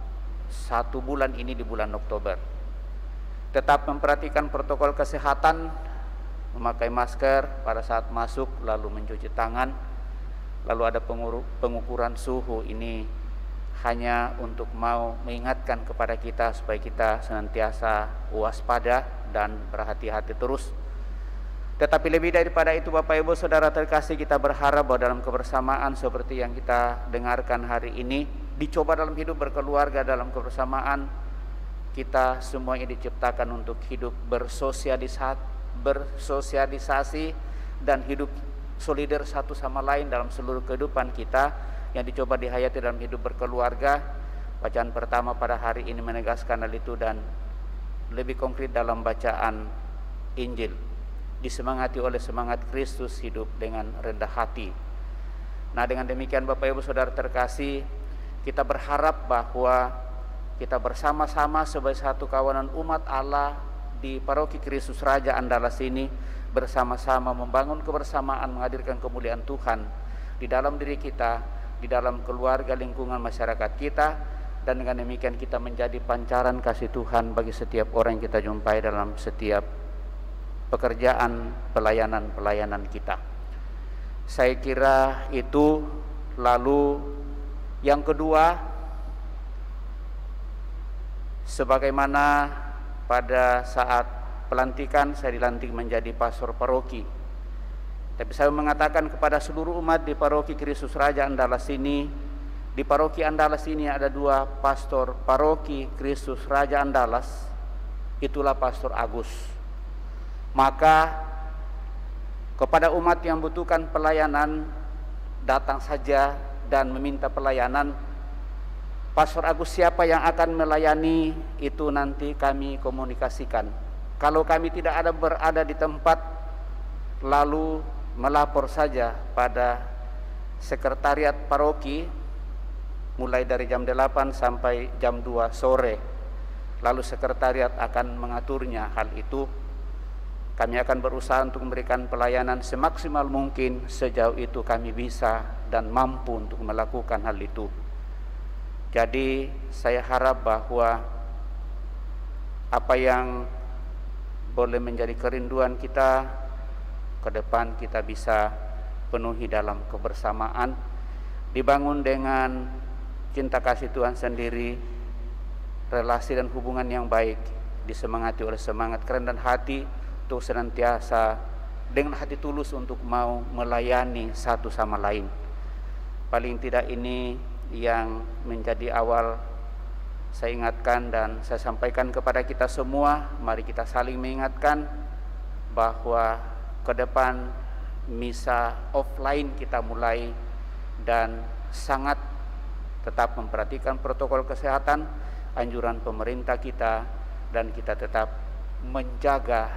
1 bulan ini di bulan Oktober. Tetap memperhatikan protokol kesehatan, memakai masker pada saat masuk, lalu mencuci tangan, lalu ada pengukuran suhu. Ini hanya untuk mau mengingatkan kepada kita supaya kita senantiasa waspada dan berhati-hati terus. Tetapi lebih daripada itu, Bapak Ibu Saudara terkasih, kita berharap bahwa dalam kebersamaan seperti yang kita dengarkan hari ini, dicoba dalam hidup berkeluarga dalam kebersamaan, kita semua ini diciptakan untuk hidup bersosialisasi dan hidup solidar satu sama lain dalam seluruh kehidupan kita, yang dicoba dihayati dalam hidup berkeluarga. Bacaan pertama pada hari ini menegaskan hal itu, dan lebih konkret dalam bacaan Injil, disemangati oleh semangat Kristus hidup dengan rendah hati. Nah, dengan demikian Bapak Ibu Saudara terkasih, kita berharap bahwa kita bersama-sama sebagai satu kawanan umat Allah di Paroki Kristus Raja Andalas ini, bersama-sama membangun kebersamaan, menghadirkan kemuliaan Tuhan di dalam diri kita, di dalam keluarga, lingkungan masyarakat kita, dan dengan demikian kita menjadi pancaran kasih Tuhan bagi setiap orang yang kita jumpai dalam setiap pekerjaan, pelayanan kita. Saya kira itu. Lalu yang kedua, sebagaimana pada saat pelantikan saya dilantik menjadi pastor paroki, tapi saya mengatakan kepada seluruh umat di Paroki Kristus Raja Andalas ini, di Paroki Andalas ini ada 2 pastor Paroki Kristus Raja Andalas, itulah Pastor Agus. Maka kepada umat yang butuhkan pelayanan, datang saja dan meminta pelayanan. Pastor Agus siapa yang akan melayani itu nanti kami komunikasikan. Kalau kami tidak ada berada di tempat, lalu melapor saja pada sekretariat paroki mulai dari jam 8 sampai jam 2 sore. Lalu sekretariat akan mengaturnya hal itu. Kami akan berusaha untuk memberikan pelayanan semaksimal mungkin sejauh itu kami bisa dan mampu untuk melakukan hal itu. Jadi saya harap bahwa apa yang boleh menjadi kerinduan kita ke depan kita bisa penuhi dalam kebersamaan, dibangun dengan cinta kasih Tuhan sendiri, relasi dan hubungan yang baik, disemangati oleh semangat keren dan hati untuk senantiasa dengan hati tulus untuk mau melayani satu sama lain. Paling tidak ini yang menjadi awal saya ingatkan dan saya sampaikan kepada kita semua. Mari kita saling mengingatkan bahwa ke depan misa offline kita mulai dan sangat tetap memperhatikan protokol kesehatan, anjuran pemerintah kita, dan kita tetap menjaga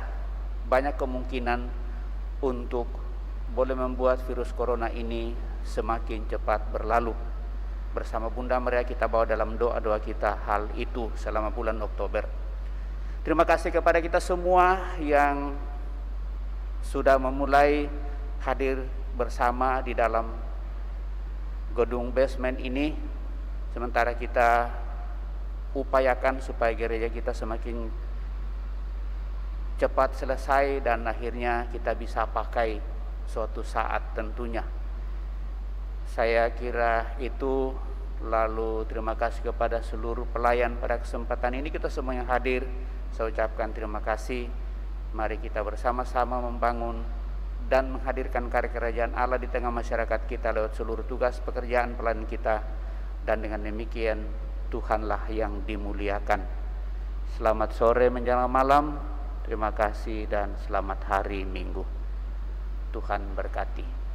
banyak kemungkinan untuk boleh membuat virus corona ini semakin cepat berlalu. Bersama Bunda Maria kita bawa dalam doa-doa kita hal itu selama bulan Oktober. Terima kasih kepada kita semua yang sudah memulai hadir bersama di dalam gedung basement ini. Sementara kita upayakan supaya gereja kita semakin cepat selesai dan akhirnya kita bisa pakai suatu saat tentunya. Saya kira itu. Lalu terima kasih kepada seluruh pelayan pada kesempatan ini, kita semua yang hadir saya ucapkan terima kasih. Mari kita bersama-sama membangun dan menghadirkan karya kerajaan Allah di tengah masyarakat kita lewat seluruh tugas pekerjaan pelayanan kita, dan dengan demikian Tuhanlah yang dimuliakan. Selamat sore menjelang malam, terima kasih dan selamat hari Minggu. Tuhan berkati.